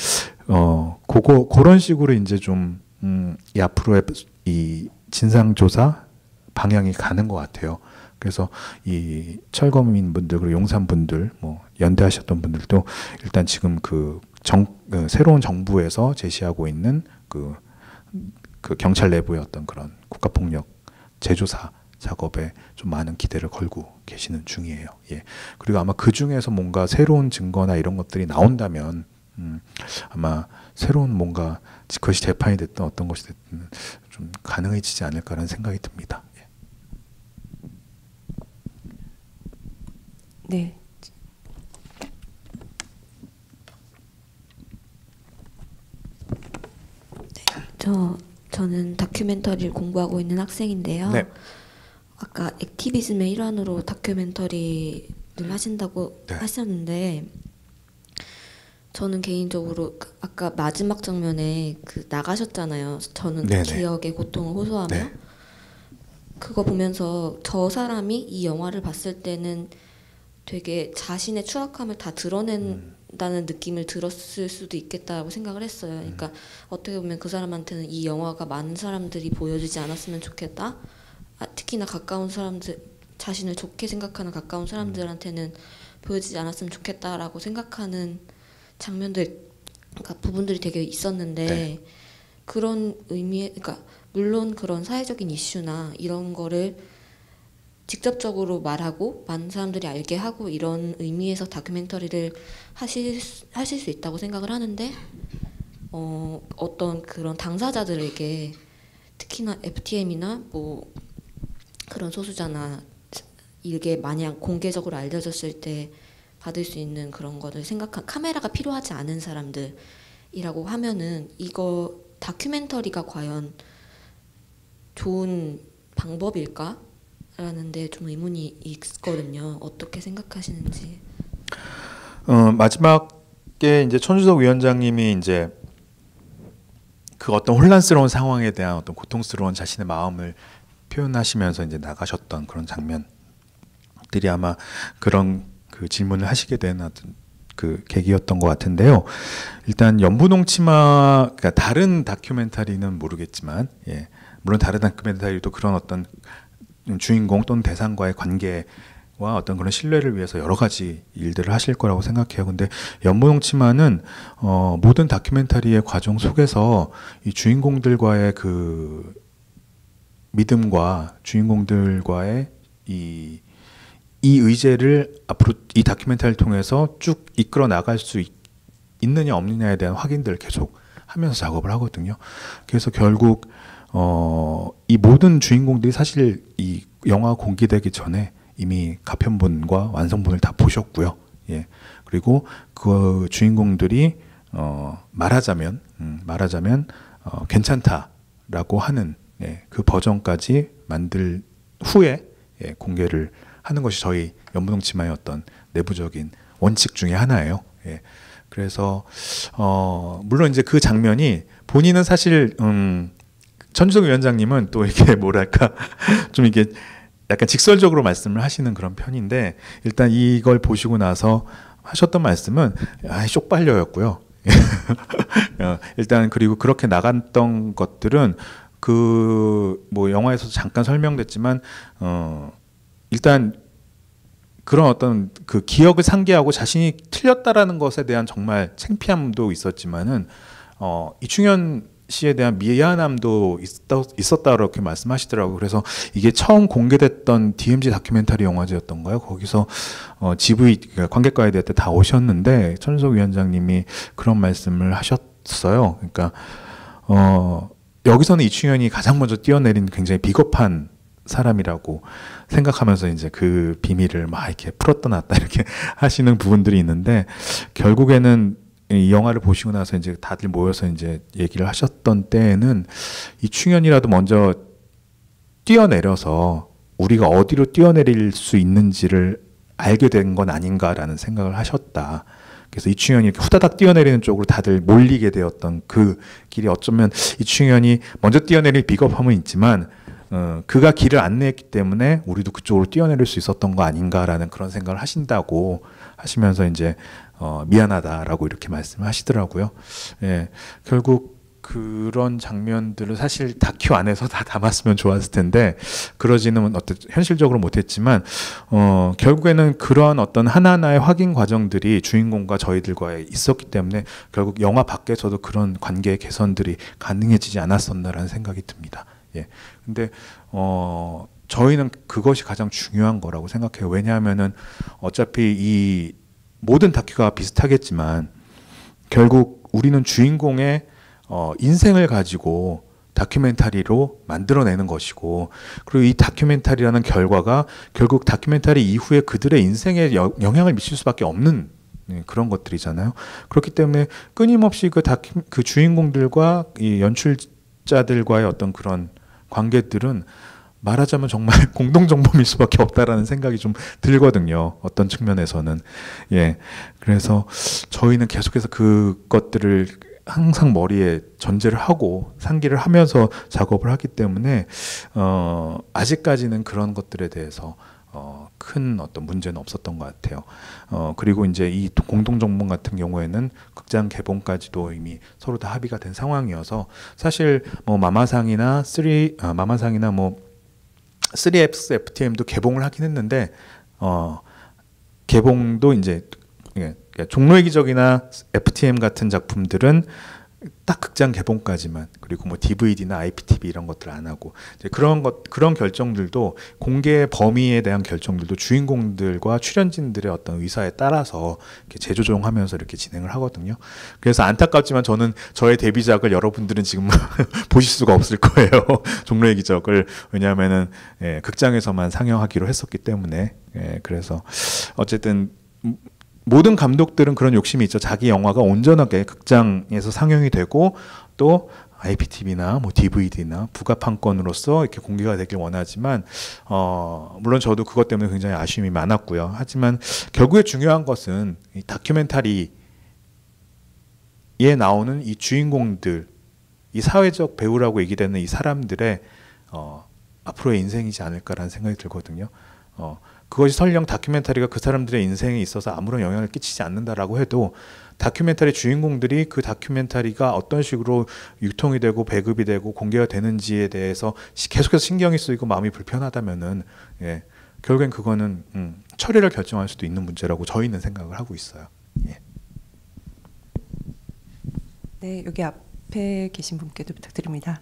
그런 식으로 이제 좀 이 앞으로의 이 진상조사 방향이 가는 것 같아요. 그래서 이 철거민 분들 그리고 용산 분들 뭐 연대하셨던 분들도 일단 지금 새로운 정부에서 제시하고 있는 그 경찰 내부의 어떤 그런 국가폭력 재조사 작업에 좀 많은 기대를 걸고 계시는 중이에요. 예. 그리고 아마 그 중에서 뭔가 새로운 증거나 이런 것들이 나온다면 아마 새로운 뭔가 그것이 재판이 됐든 어떤 것이 됐든 좀 가능해지지 않을까라는 생각이 듭니다. 예. 네. 저는 다큐멘터리를 공부하고 있는 학생인데요. 네. 아까 액티비즘의 일환으로 다큐멘터리를 하신다고 네. 하셨는데 저는 개인적으로 아까 마지막 장면에 나가셨잖아요. 저는 네네. 기억의 고통을 호소하며 네. 그거 보면서 저 사람이 이 영화를 봤을 때는 되게 자신의 추악함을 다 드러낸다는 느낌을 들었을 수도 있겠다고 생각을 했어요. 그러니까 어떻게 보면 그 사람한테는 이 영화가 많은 사람들이 보여주지 않았으면 좋겠다. 특히나 가까운 사람들, 자신을 좋게 생각하는 가까운 사람들한테는 보여주지 않았으면 좋겠다라고 생각하는 장면들, 그러니까 부분들이 되게 있었는데 네. 그런 의미에, 그러니까 물론 그런 사회적인 이슈나 이런 거를 직접적으로 말하고 많은 사람들이 알게 하고 이런 의미에서 다큐멘터리를 하실 수 있다고 생각을 하는데 어떤 그런 당사자들에게 특히나 FTM이나 뭐 그런 소수자나 이게 만약 공개적으로 알려졌을 때 받을 수 있는 그런 거를 생각한 카메라가 필요하지 않은 사람들이라고 하면은 이거 다큐멘터리가 과연 좋은 방법일까? 라는데 좀 의문이 있거든요. 어떻게 생각하시는지. 마지막에 이제 천주석 위원장님이 이제 그 어떤 혼란스러운 상황에 대한 어떤 고통스러운 자신의 마음을 표현하시면서 이제 나가셨던 그런 장면들이 아마 그런 그 질문을 하시게 된 어떤 그 계기였던 것 같은데요. 일단 연분홍치마, 그러니까 다른 다큐멘터리는 모르겠지만, 예, 물론 다른 다큐멘터리도 그런 어떤 주인공 또는 대상과의 관계와 어떤 그런 신뢰를 위해서 여러 가지 일들을 하실 거라고 생각해요. 근데 연분홍치마는 모든 다큐멘터리의 과정 속에서 이 주인공들과의 그 믿음과 주인공들과의 이 의제를 앞으로 이 다큐멘터리를 통해서 쭉 이끌어 나갈 수 있느냐 없느냐에 대한 확인들을 계속 하면서 작업을 하거든요. 그래서 결국 이 모든 주인공들이 사실 이 영화 공개되기 전에 이미 가편본과 완성본을 다 보셨고요. 예. 그리고 그 주인공들이 말하자면 괜찮다라고 하는, 예, 그 버전까지 만들 후에, 예, 공개를 하는 것이 저희 연분홍치마의 어떤 내부적인 원칙 중에 하나예요. 예. 그래서 물론 이제 그 장면이 본인은 사실 천주석 위원장님은 또 이렇게 뭐랄까 좀 이게 약간 직설적으로 말씀을 하시는 그런 편인데, 일단 이걸 보시고 나서 하셨던 말씀은 쪽팔려였고요. 일단 그리고 그렇게 나갔던 것들은 그 뭐 영화에서도 잠깐 설명됐지만 일단 그런 어떤 그 기억을 상기하고 자신이 틀렸다라는 것에 대한 정말 창피함도 있었지만은 이충현 씨에 대한 미안함도 있었다 이렇게 말씀하시더라고요. 그래서 이게 처음 공개됐던 DMZ 다큐멘터리 영화제였던가요? 거기서 GV 관객과에 대해 다 오셨는데 천주석 위원장님이 그런 말씀을 하셨어요. 그러니까 여기서는 이충현이 가장 먼저 뛰어내린 굉장히 비겁한 사람이라고 생각하면서 이제 그 비밀을 막 이렇게 풀었다 놨다 이렇게 하시는 부분들이 있는데, 결국에는 이 영화를 보시고 나서 이제 다들 모여서 이제 얘기를 하셨던 때에는 이충현이라도 먼저 뛰어내려서 우리가 어디로 뛰어내릴 수 있는지를 알게 된 건 아닌가라는 생각을 하셨다. 그래서 이충현이 이렇게 후다닥 뛰어내리는 쪽으로 다들 몰리게 되었던 그 길이 어쩌면 이충현이 먼저 뛰어내릴 비겁함은 있지만 그가 길을 안내했기 때문에 우리도 그쪽으로 뛰어내릴 수 있었던 거 아닌가라는 그런 생각을 하신다고 하시면서 이제 미안하다라고 이렇게 말씀을 하시더라고요. 예, 결국 그런 장면들을 사실 다큐 안에서 다 담았으면 좋았을 텐데 그러지는 현실적으로 못했지만 결국에는 그런 어떤 하나하나의 확인 과정들이 주인공과 저희들과에 있었기 때문에 결국 영화 밖에서도 그런 관계 개선들이 가능해지지 않았었나라는 생각이 듭니다. 예. 근데 저희는 그것이 가장 중요한 거라고 생각해요. 왜냐하면은 어차피 이 모든 다큐가 비슷하겠지만 결국 우리는 주인공의 인생을 가지고 다큐멘터리로 만들어내는 것이고, 그리고 이 다큐멘터리라는 결과가 결국 다큐멘터리 이후에 그들의 인생에 영향을 미칠 수밖에 없는 그런 것들이잖아요. 그렇기 때문에 끊임없이 그 주인공들과 이 연출자들과의 어떤 그런 관계들은 말하자면 정말 공동정범일 수밖에 없다라는 생각이 좀 들거든요. 어떤 측면에서는. 예. 그래서 저희는 계속해서 그것들을 항상 머리에 전제를 하고 상기를 하면서 작업을 하기 때문에 아직까지는 그런 것들에 대해서 큰 어떤 문제는 없었던 것 같아요. 그리고 이제 이 공동정범 같은 경우에는 극장 개봉까지도 이미 서로 다 합의가 된 상황이어서 사실 뭐 마마상이나 3X FTM도 개봉을 하긴 했는데 개봉도 이제 종로의 기적이나 FTM 같은 작품들은 딱 극장 개봉까지만, 그리고 뭐 DVD나 IPTV 이런 것들 안 하고, 이제 그런 결정들도, 공개 범위에 대한 결정들도 주인공들과 출연진들의 어떤 의사에 따라서 이렇게 재조정하면서 이렇게 진행을 하거든요. 그래서 안타깝지만 저는 저의 데뷔작을 여러분들은 지금 보실 수가 없을 거예요. 종로의 기적을. 왜냐하면은 극장에서만 상영하기로 했었기 때문에. 그래서 어쨌든 모든 감독들은 그런 욕심이 있죠. 자기 영화가 온전하게 극장에서 상영이 되고 또 IPTV나 뭐 DVD나 부가판권으로서 이렇게 공개가 되길 원하지만, 물론 저도 그것 때문에 굉장히 아쉬움이 많았고요. 하지만 결국에 중요한 것은 이 다큐멘터리에 나오는 이 주인공들, 이 사회적 배우라고 얘기되는 이 사람들의 앞으로의 인생이지 않을까라는 생각이 들거든요. 그것이 설령 다큐멘터리가 그 사람들의 인생에 있어서 아무런 영향을 끼치지 않는다라고 해도, 다큐멘터리 주인공들이 그 다큐멘터리가 어떤 식으로 유통이 되고 배급이 되고 공개가 되는지에 대해서 계속해서 신경이 쓰이고 마음이 불편하다면은, 결국엔 그거는 처리를 결정할 수도 있는 문제라고 저희는 생각을 하고 있어요. 예. 네, 여기 앞에 계신 분께도 부탁드립니다.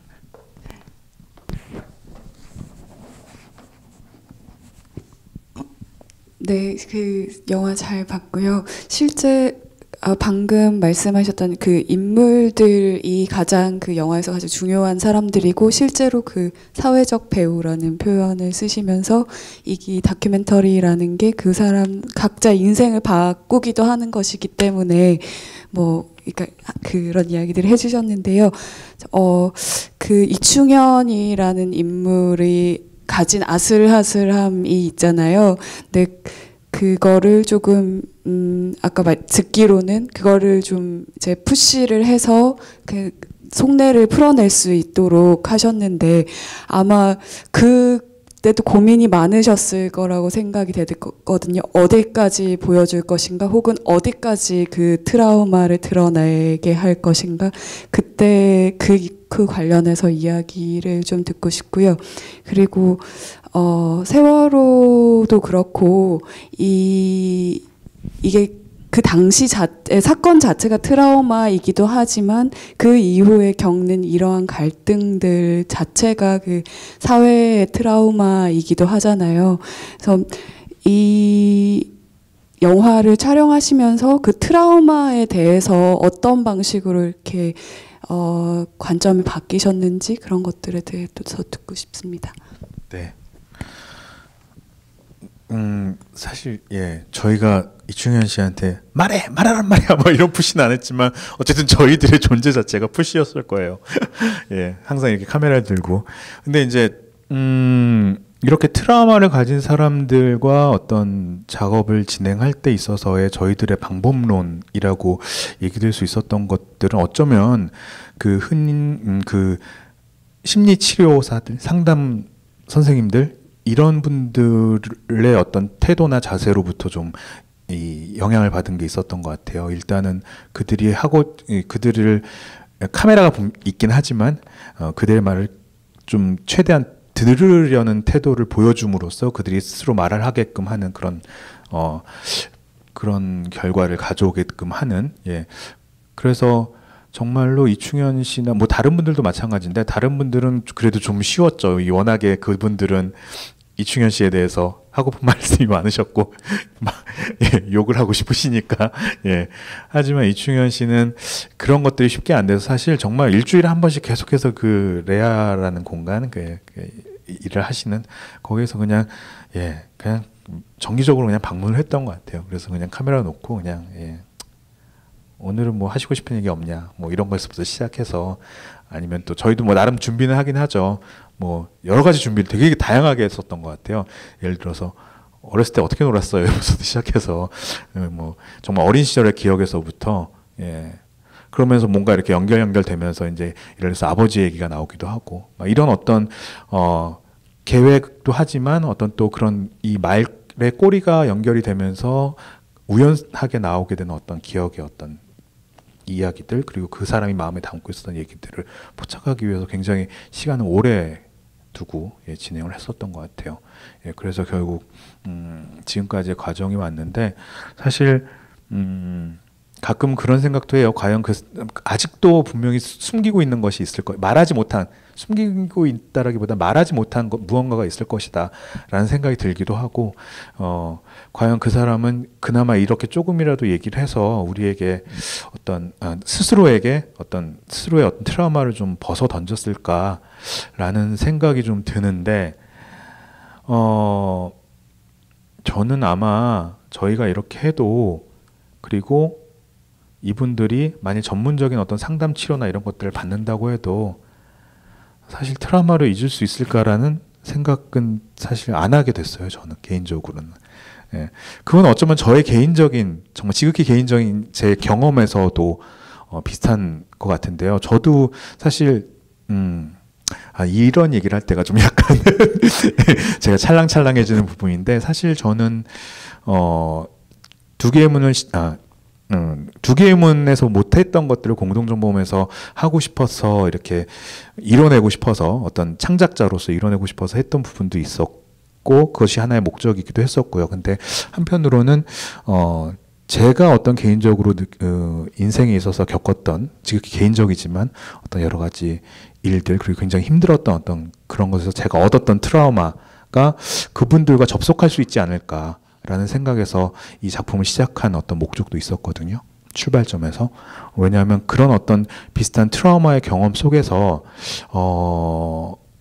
네, 그 영화 잘 봤고요. 실제 방금 말씀하셨던 그 인물들이 가장 그 영화에서 가장 중요한 사람들이고, 실제로 그 사회적 배우라는 표현을 쓰시면서 이 다큐멘터리라는 게 그 사람 각자 인생을 바꾸기도 하는 것이기 때문에 그러니까 그런 이야기들을 해주셨는데요. 그 이충현이라는 인물이 가진 아슬아슬함이 있잖아요. 근데 그거를 조금 아까 듣기로는 그거를 좀 이제 푸시를 해서 그 속내를 풀어낼 수 있도록 하셨는데, 아마 그때도 고민이 많으셨을 거라고 생각이 되거든요. 어디까지 보여줄 것인가, 혹은 어디까지 그 트라우마를 드러내게 할 것인가. 그때 그 관련해서 이야기를 좀 듣고 싶고요. 그리고 세월호도 그렇고 이게 그 당시 사건 자체가 트라우마이기도 하지만 그 이후에 겪는 이러한 갈등들 자체가 그 사회의 트라우마이기도 하잖아요. 그래서 이 영화를 촬영하시면서 그 트라우마에 대해서 어떤 방식으로 이렇게 관점이 바뀌셨는지, 그런 것들에 대해서 듣고 싶습니다. 네. 사실 저희가 이충현 씨한테 말하란 말이야 뭐 이런 푸시는 안 했지만, 어쨌든 저희들의 존재 자체가 푸시였을 거예요. 항상 이렇게 카메라를 들고. 근데 이제 이렇게 트라우마를 가진 사람들과 어떤 작업을 진행할 때 있어서의 저희들의 방법론이라고 얘기될 수 있었던 것들은, 어쩌면 그 심리 치료사들, 상담 선생님들, 이런 분들의 어떤 태도나 자세로부터 좀 이 영향을 받은 게 있었던 것 같아요. 일단은 그들을 카메라가 있긴 하지만 그들의 말을 좀 최대한 들으려는 태도를 보여줌으로써 그들이 스스로 말을 하게끔 하는 그런 결과를 가져오게끔 하는. 그래서 정말로 이충현 씨나 뭐 다른 분들도 마찬가지인데, 다른 분들은 그래도 좀 쉬웠죠. 워낙에 그분들은 이충현 씨에 대해서 하고픈 말씀이 많으셨고 막 욕을 하고 싶으시니까. 하지만 이충현 씨는 그런 것들이 쉽게 안 돼서, 사실 정말 일주일에 한 번씩 계속해서 그 레아라는 공간, 그 일을 하시는 거기에서 그냥 정기적으로 그냥 방문을 했던 것 같아요. 그래서 그냥 카메라 놓고 그냥 오늘은 뭐 하시고 싶은 얘기 없냐, 뭐 이런 것부터 시작해서, 아니면 또 저희도 뭐 나름 준비는 하긴 하죠. 뭐 여러 가지 준비를 되게 다양하게 했었던 것 같아요. 예를 들어서 어렸을 때 어떻게 놀았어요? 여기서 시작해서 뭐 정말 어린 시절의 기억에서부터, 그러면서 뭔가 이렇게 연결되면서 이제 예를 들어서 아버지 얘기가 나오기도 하고, 막 이런 어떤 계획도 하지만 어떤 또 그런 이 말의 꼬리가 연결이 되면서 우연하게 나오게 되는 어떤 기억의 어떤 이야기들, 그리고 그 사람이 마음에 담고 있었던 얘기들을 포착하기 위해서 굉장히 시간을 오래 두고 진행을 했었던 것 같아요. 그래서 결국 지금까지의 과정이 왔는데, 사실 가끔 그런 생각도 해요. 과연 아직도 분명히 숨기고 있는 것이 있을 거, 숨기고 있다라기보다 말하지 못한 무언가가 있을 것이다 라는 생각이 들기도 하고, 과연 그 사람은 그나마 이렇게 조금이라도 얘기를 해서 우리에게 스스로의 어떤 트라우마를 좀 벗어 던졌을까 라는 생각이 좀 드는데, 저는 아마 저희가 이렇게 해도, 그리고 이분들이 만약 전문적인 어떤 상담 치료나 이런 것들을 받는다고 해도 사실 트라우마를 잊을 수 있을까라는 생각은 사실 안 하게 됐어요. 저는 개인적으로는. 예. 그건 어쩌면 저의 개인적인, 정말 지극히 개인적인 제 경험에서도 비슷한 것 같은데요. 저도 사실 이런 얘기를 할 때가 좀 약간 제가 찰랑찰랑해지는 부분인데, 사실 저는 두 개의 문에서 못했던 것들을 공동정범에서 하고 싶어서, 이렇게 이뤄내고 싶어서, 어떤 창작자로서 이뤄내고 싶어서 했던 부분도 있었고, 그것이 하나의 목적이기도 했었고요. 근데 한편으로는 제가 어떤 개인적으로 인생에 있어서 겪었던, 지극히 개인적이지만 어떤 여러 가지 일들, 그리고 굉장히 힘들었던 어떤 그런 것에서 제가 얻었던 트라우마가 그분들과 접속할 수 있지 않을까 라는 생각에서 이 작품을 시작한 어떤 목적도 있었거든요. 출발점에서. 왜냐하면 그런 어떤 비슷한 트라우마의 경험 속에서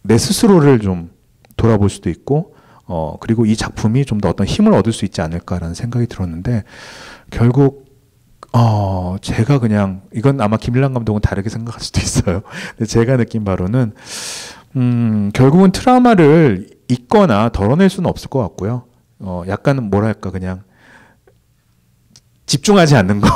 내 스스로를 좀 돌아볼 수도 있고, 그리고 이 작품이 좀 더 어떤 힘을 얻을 수 있지 않을까라는 생각이 들었는데, 결국 제가 그냥, 이건 아마 김일란 감독은 다르게 생각할 수도 있어요. 근데 제가 느낀 바로는 결국은 트라우마를 잊거나 덜어낼 수는 없을 것 같고요. 약간은 뭐랄까, 그냥 집중하지 않는 거,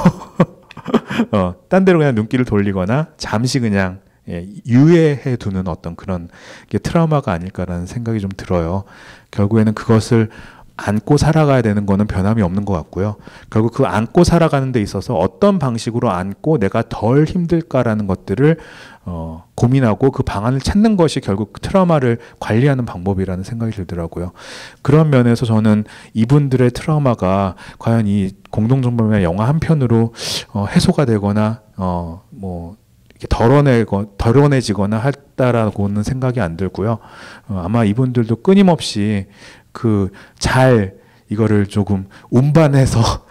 딴 데로 그냥 눈길을 돌리거나 잠시 그냥 유예해 두는 어떤 그런 게 트라우마가 아닐까라는 생각이 좀 들어요. 결국에는 그것을 안고 살아가야 되는 거는 변함이 없는 것 같고요. 결국 그 안고 살아가는 데 있어서 어떤 방식으로 안고 내가 덜 힘들까라는 것들을 고민하고 그 방안을 찾는 것이 결국 트라우마를 관리하는 방법이라는 생각이 들더라고요. 그런 면에서 저는 이분들의 트라우마가 과연 이 공동정범의 영화 한 편으로 해소가 되거나 뭐 이렇게 덜어내지거나 했다라고는 생각이 안 들고요. 아마 이분들도 끊임없이 이거를 조금 운반해서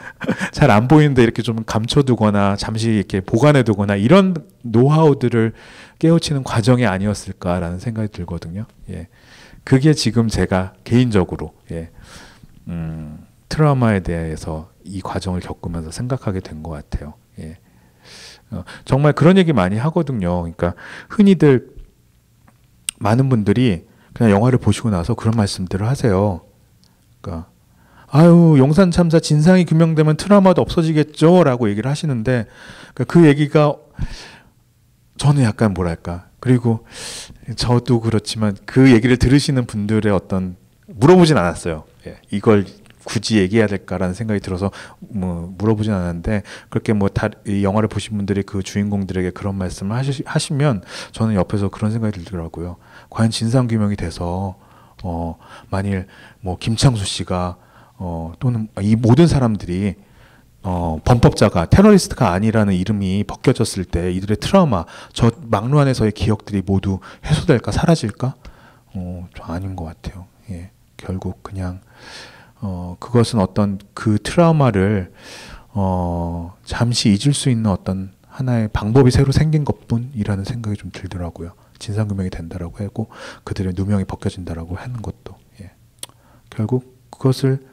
잘 안 보이는데 이렇게 좀 감춰두거나 잠시 이렇게 보관해두거나 이런 노하우들을 깨우치는 과정이 아니었을까라는 생각이 들거든요. 예. 그게 지금 제가 개인적으로 트라우마에 대해서 이 과정을 겪으면서 생각하게 된 것 같아요. 예. 정말 그런 얘기 많이 하거든요. 그러니까 흔히들 많은 분들이 그냥 영화를 보시고 나서 그런 말씀들을 하세요. 그러니까 아유, 용산 참사 진상이 규명되면 트라우마도 없어지겠죠 라고 얘기를 하시는데, 그러니까 그 얘기가 저는 약간 뭐랄까, 그리고 저도 그렇지만 그 얘기를 들으시는 분들의 어떤, 물어보진 않았어요. 예, 이걸 굳이 얘기해야 될까라는 생각이 들어서 물어보진 않았는데, 그렇게 이 영화를 보신 분들이 그 주인공들에게 그런 말씀을 하시면 저는 옆에서 그런 생각이 들더라고요. 과연 진상규명이 돼서 만일 김창수 씨가 또는 이 모든 사람들이 범법자가 테러리스트가 아니라는 이름이 벗겨졌을 때 이들의 트라우마, 저 막루 안에서의 기억들이 모두 해소될까, 사라질까? 좀 아닌 것 같아요. 예, 결국 그냥 그것은 어떤 그 트라우마를 잠시 잊을 수 있는 어떤 하나의 방법이 새로 생긴 것뿐이라는 생각이 좀 들더라고요. 진상규명이 된다라고 하고 그들의 누명이 벗겨진다라고 하는 것도, 예. 결국 그것을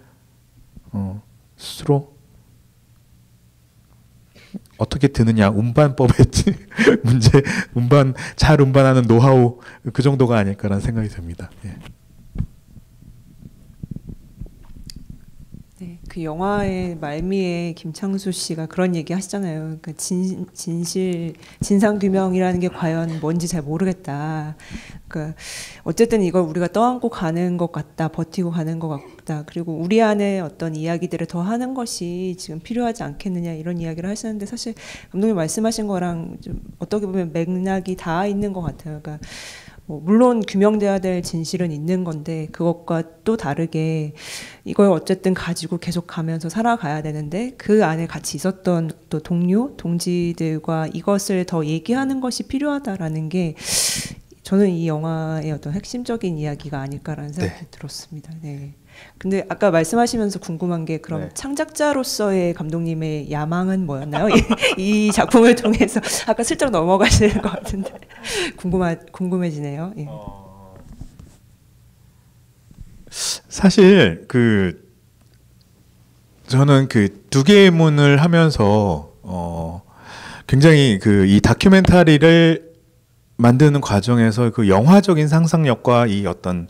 스스로 어떻게 드느냐, 운반법의 문제, 잘 운반하는 노하우, 그 정도가 아닐까라는 생각이 듭니다. 예. 네, 그 영화의 말미에 김창수 씨가 그런 얘기 하시잖아요. 그러니까 진상규명이라는 게 과연 뭔지 잘 모르겠다. 그러니까 어쨌든 이걸 우리가 떠안고 가는 것 같다, 버티고 가는 것 같다. 그리고 우리 안에 어떤 이야기들을 더 하는 것이 지금 필요하지 않겠느냐, 이런 이야기를 하시는데, 사실 감독님 말씀하신 거랑 좀 어떻게 보면 맥락이 다 있는 것 같아요. 그러니까 물론 규명돼야 될 진실은 있는 건데 그것과 또 다르게 이걸 어쨌든 가지고 계속 가면서 살아가야 되는데 그 안에 같이 있었던 또 동료, 동지들과 이것을 더 얘기하는 것이 필요하다라는 게 저는 이 영화의 어떤 핵심적인 이야기가 아닐까라는 생각이 들었습니다. 네. 근데 아까 말씀하시면서 궁금한 게 그럼 창작자로서의 감독님의 야망은 뭐였나요? 이 작품을 통해서 아까 슬쩍 넘어가시는 것 같은데 궁금해지네요. 예. 사실 저는 그 두 개의 문을 하면서 굉장히 이 다큐멘터리를 만드는 과정에서 그 영화적인 상상력과 이 어떤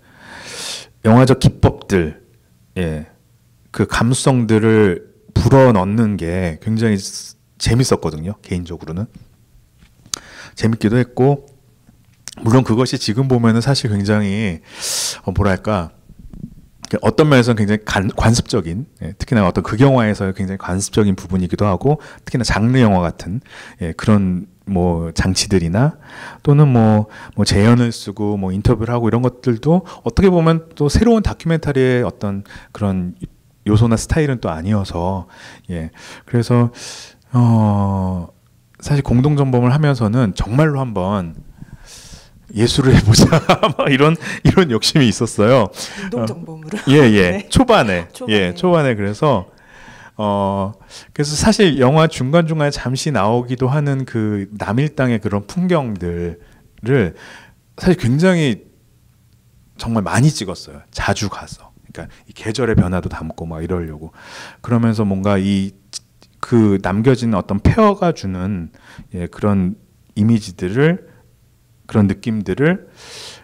영화적 기법들, 그 감수성들을 불어넣는 게 굉장히 재밌었거든요. 개인적으로는 재밌기도 했고, 물론 그것이 지금 보면은 사실 굉장히 뭐랄까 어떤 면에서는 굉장히 관습적인, 특히나 어떤 극영화에서의 굉장히 관습적인 부분이기도 하고, 특히나 장르 영화 같은 그런 뭐 장치들이나 또는 뭐 재연을 쓰고 뭐 인터뷰를 하고 이런 것들도 어떻게 보면 또 새로운 다큐멘터리의 어떤 그런 요소나 스타일은 또 아니어서, 그래서 사실 공동정범을 하면서는 정말로 한번 예술을 해보자 이런 욕심이 있었어요. 공동정범으로. 네. 초반에 그래서 사실 영화 중간중간에 잠시 나오기도 하는 그 남일당의 그런 풍경들을 사실 굉장히 정말 많이 찍었어요. 자주 가서. 그러니까 이 계절의 변화도 담고 막 이러려고. 그러면서 뭔가 그 남겨진 어떤 폐허가 주는 그런 이미지들을, 그런 느낌들을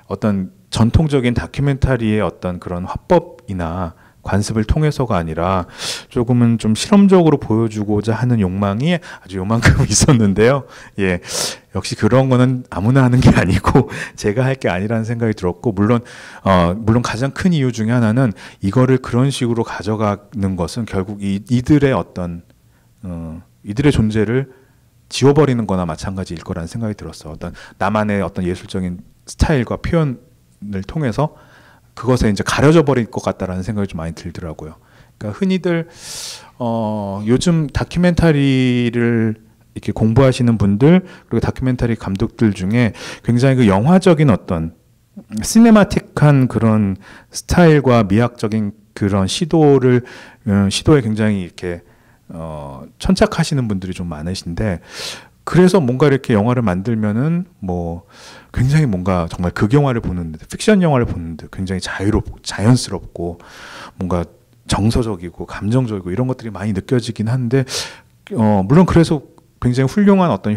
어떤 전통적인 다큐멘터리의 어떤 그런 화법이나 관습을 통해서가 아니라 조금은 좀 실험적으로 보여주고자 하는 욕망이 아주 요만큼 있었는데요. 역시 그런 거는 아무나 하는 게 아니고 제가 할 게 아니라는 생각이 들었고, 물론 가장 큰 이유 중에 하나는 이거를 그런 식으로 가져가는 것은 결국 이들의 어떤 이들의 존재를 지워버리는 거나 마찬가지일 거라는 생각이 들었어. 어떤 나만의 어떤 예술적인 스타일과 표현을 통해서 그것에 이제 가려져 버릴 것 같다라는 생각이 좀 많이 들더라고요. 그러니까 흔히들 요즘 다큐멘터리를 이렇게 공부하시는 분들, 그리고 다큐멘터리 감독들 중에 굉장히 그 영화적인 어떤 시네마틱한 그런 스타일과 미학적인 그런 시도에 굉장히 이렇게 천착하시는 분들이 좀 많으신데, 그래서 뭔가 이렇게 영화를 만들면은 뭐 굉장히 뭔가 정말 극영화를 보는 듯, 픽션 영화를 보는 듯 굉장히 자유롭고 자연스럽고 뭔가 정서적이고 감정적이고 이런 것들이 많이 느껴지긴 한데, 물론 그래서 굉장히 훌륭한 어떤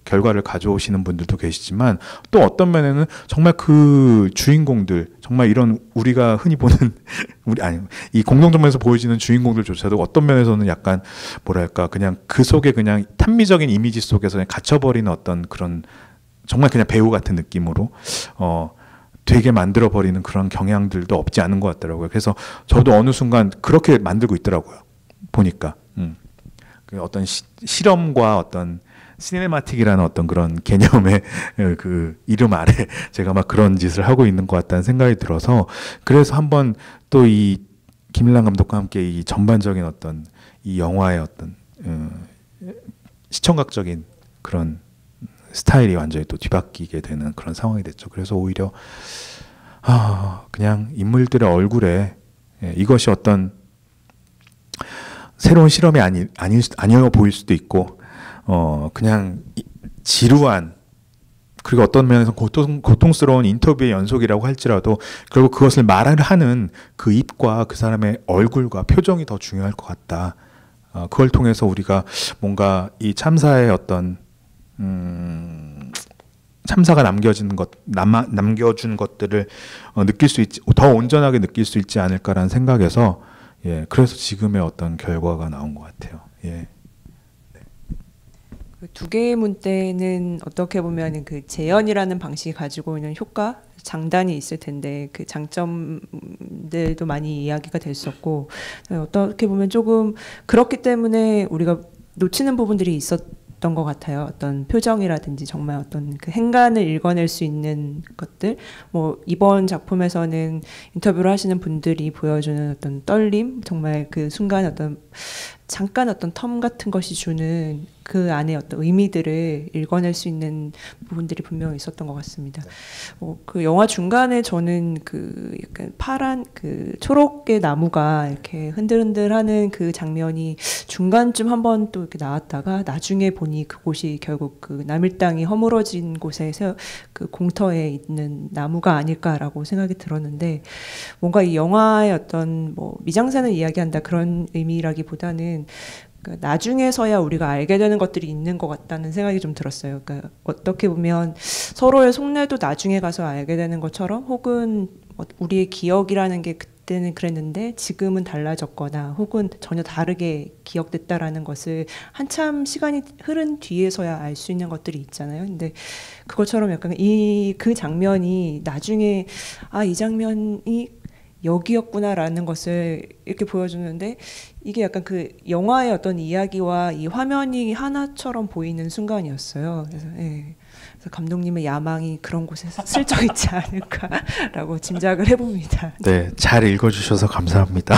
결과를 가져오시는 분들도 계시지만, 또 어떤 면에는 정말 그 주인공들, 정말 이런 우리가 흔히 보는 이 공동정범에서 보여지는 주인공들조차도 어떤 면에서는 약간 뭐랄까 그냥 그 속에 그냥 탄미적인 이미지 속에서 그냥 갇혀버리는 어떤 그런 정말 그냥 배우 같은 느낌으로 되게 만들어버리는 그런 경향들도 없지 않은 것 같더라고요. 그래서 저도 어느 순간 그렇게 만들고 있더라고요. 보니까 그 어떤 실험과 어떤 시네마틱이라는 어떤 그런 개념의 그 이름 아래 제가 막 그런 짓을 하고 있는 것 같다는 생각이 들어서, 그래서 한번 또 이 김일란 감독과 함께 이 전반적인 어떤 이 영화의 어떤 시청각적인 그런 스타일이 완전히 또 뒤바뀌게 되는 그런 상황이 됐죠. 그래서 오히려 그냥 인물들의 얼굴에 이것이 어떤 새로운 실험이 아니어 보일 수도 있고, 그냥 지루한, 그리고 어떤 면에서 고통스러운 인터뷰의 연속이라고 할지라도 결국 그것을 말하는 그 입과 그 사람의 얼굴과 표정이 더 중요할 것 같다. 그걸 통해서 우리가 뭔가 이 참사의 어떤 참사가 남겨준 것들을 느낄 수 있지, 더 온전하게 느낄 수 있지 않을까라는 생각에서, 그래서 지금의 어떤 결과가 나온 것 같아요. 그 두 개의 문 때는 어떻게 보면 그 재현이라는 방식이 가지고 있는 효과, 장단이 있을 텐데 그 장점들도 많이 이야기가 됐었고, 어떻게 보면 조금 그렇기 때문에 우리가 놓치는 부분들이 줬던 것 같아요. 어떤 표정이라든지 정말 어떤 그 행간을 읽어낼 수 있는 것들. 뭐 이번 작품에서는 인터뷰를 하시는 분들이 보여주는 어떤 떨림, 정말 그 순간 어떤 잠깐 어떤 텀 같은 것이 주는 그 안에 어떤 의미들을 읽어낼 수 있는 부분들이 분명히 있었던 것 같습니다. 그 영화 중간에 저는 그 약간 파란 그 초록의 나무가 이렇게 흔들흔들하는 그 장면이 중간쯤 한번 또 이렇게 나왔다가 나중에 보니 그곳이 결국 그 남일당이 허물어진 곳에서 그 공터에 있는 나무가 아닐까라고 생각이 들었는데, 뭔가 이 영화의 어떤 뭐 미장센을 이야기한다 그런 의미라기보다는 그러니까 나중에서야 우리가 알게 되는 것들이 있는 것 같다는 생각이 좀 들었어요. 그러니까 어떻게 보면 서로의 속내도 나중에 가서 알게 되는 것처럼, 혹은 우리의 기억이라는 게 그때는 그랬는데 지금은 달라졌거나 혹은 전혀 다르게 기억됐다라는 것을 한참 시간이 흐른 뒤에서야 알 수 있는 것들이 있잖아요. 근데 그것처럼 약간 그 장면이 나중에 이 장면이 여기였구나라는 것을 이렇게 보여주는데, 이게 약간 그 영화의 어떤 이야기와 이 화면이 하나처럼 보이는 순간이었어요. 그래서, 그래서 감독님의 야망이 그런 곳에 슬쩍 있지 않을까라고 짐작을 해봅니다. 네, 잘 읽어주셔서 감사합니다.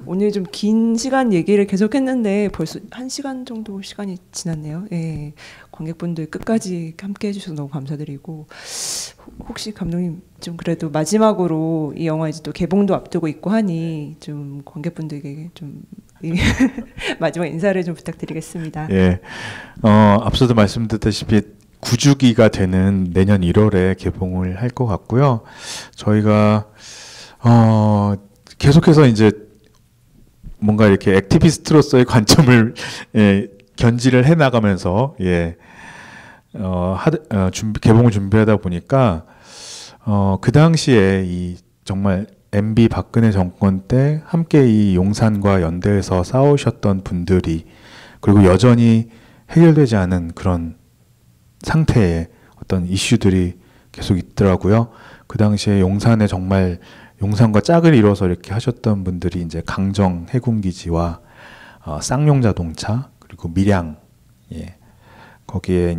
오늘 좀 긴 시간 얘기를 계속했는데 벌써 1시간 정도 시간이 지났네요. 예, 관객분들 끝까지 함께 해주셔서 너무 감사드리고, 혹시 감독님 좀 그래도 마지막으로 이 영화 이제 또 개봉도 앞두고 있고 하니 좀 관객분들에게 좀 마지막 인사를 좀 부탁드리겠습니다. 예, 앞서도 말씀드렸다시피 9주기가 되는 내년 1월에 개봉을 할 것 같고요. 저희가 계속해서 이제 뭔가 이렇게 액티비스트로서의 관점을 견지를 해 나가면서 개봉을 준비하다 보니까 그 당시에 이 정말 MB 박근혜 정권 때 함께 이 용산과 연대에서 싸우셨던 분들이, 그리고 여전히 해결되지 않은 그런 상태의 어떤 이슈들이 계속 있더라고요. 그 당시에 용산에 정말 용산과 짝을 이뤄서 이렇게 하셨던 분들이 이제 강정 해군기지와 쌍용 자동차, 그리고 밀양, 거기에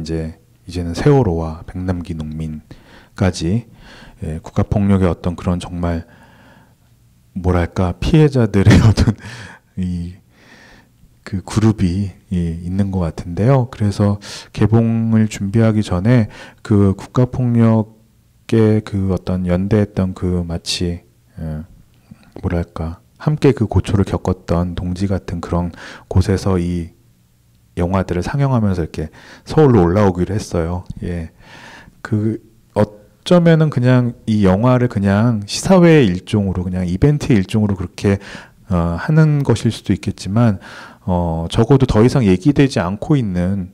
이제는 세월호와 백남기 농민까지 국가폭력의 어떤 그런 정말 뭐랄까 피해자들의 어떤 그 그룹이 있는 것 같은데요. 그래서 개봉을 준비하기 전에 그 국가폭력의 그 어떤 연대했던 그 마치 뭐랄까 함께 그 고초를 겪었던 동지 같은 그런 곳에서 이 영화들을 상영하면서 이렇게 서울로 올라오기로 했어요. 그 어쩌면은 그냥 이 영화를 그냥 시사회의 일종으로, 그냥 이벤트의 일종으로 그렇게 하는 것일 수도 있겠지만, 적어도 더 이상 얘기되지 않고 있는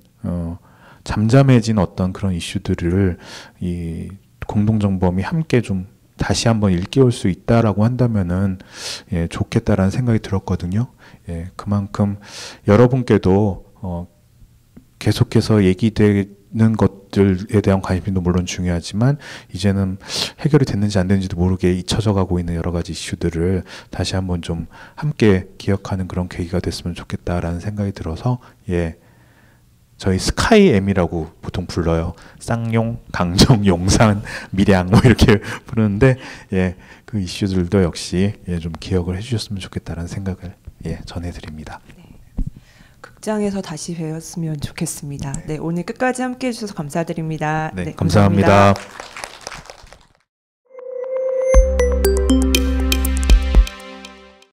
잠잠해진 어떤 그런 이슈들을 이 공동정범이 함께 좀 다시 한번 일깨울 수 있다라고 한다면은 좋겠다라는 생각이 들었거든요. 그만큼 여러분께도 계속해서 얘기되는 것들에 대한 관심도 물론 중요하지만, 이제는 해결이 됐는지 안 됐는지도 모르게 잊혀져 가고 있는 여러 가지 이슈들을 다시 한번 좀 함께 기억하는 그런 계기가 됐으면 좋겠다라는 생각이 들어서, 저희 스카이엠이라고 보통 불러요. 쌍용, 강정, 용산, 밀양 뭐 이렇게 부르는데, 그 이슈들도 역시 좀 기억을 해주셨으면 좋겠다라는 생각을 전해드립니다. 극장에서 다시 뵈었으면 좋겠습니다. 네, 오늘 끝까지 함께 해주셔서 감사드립니다. 네, 감사합니다.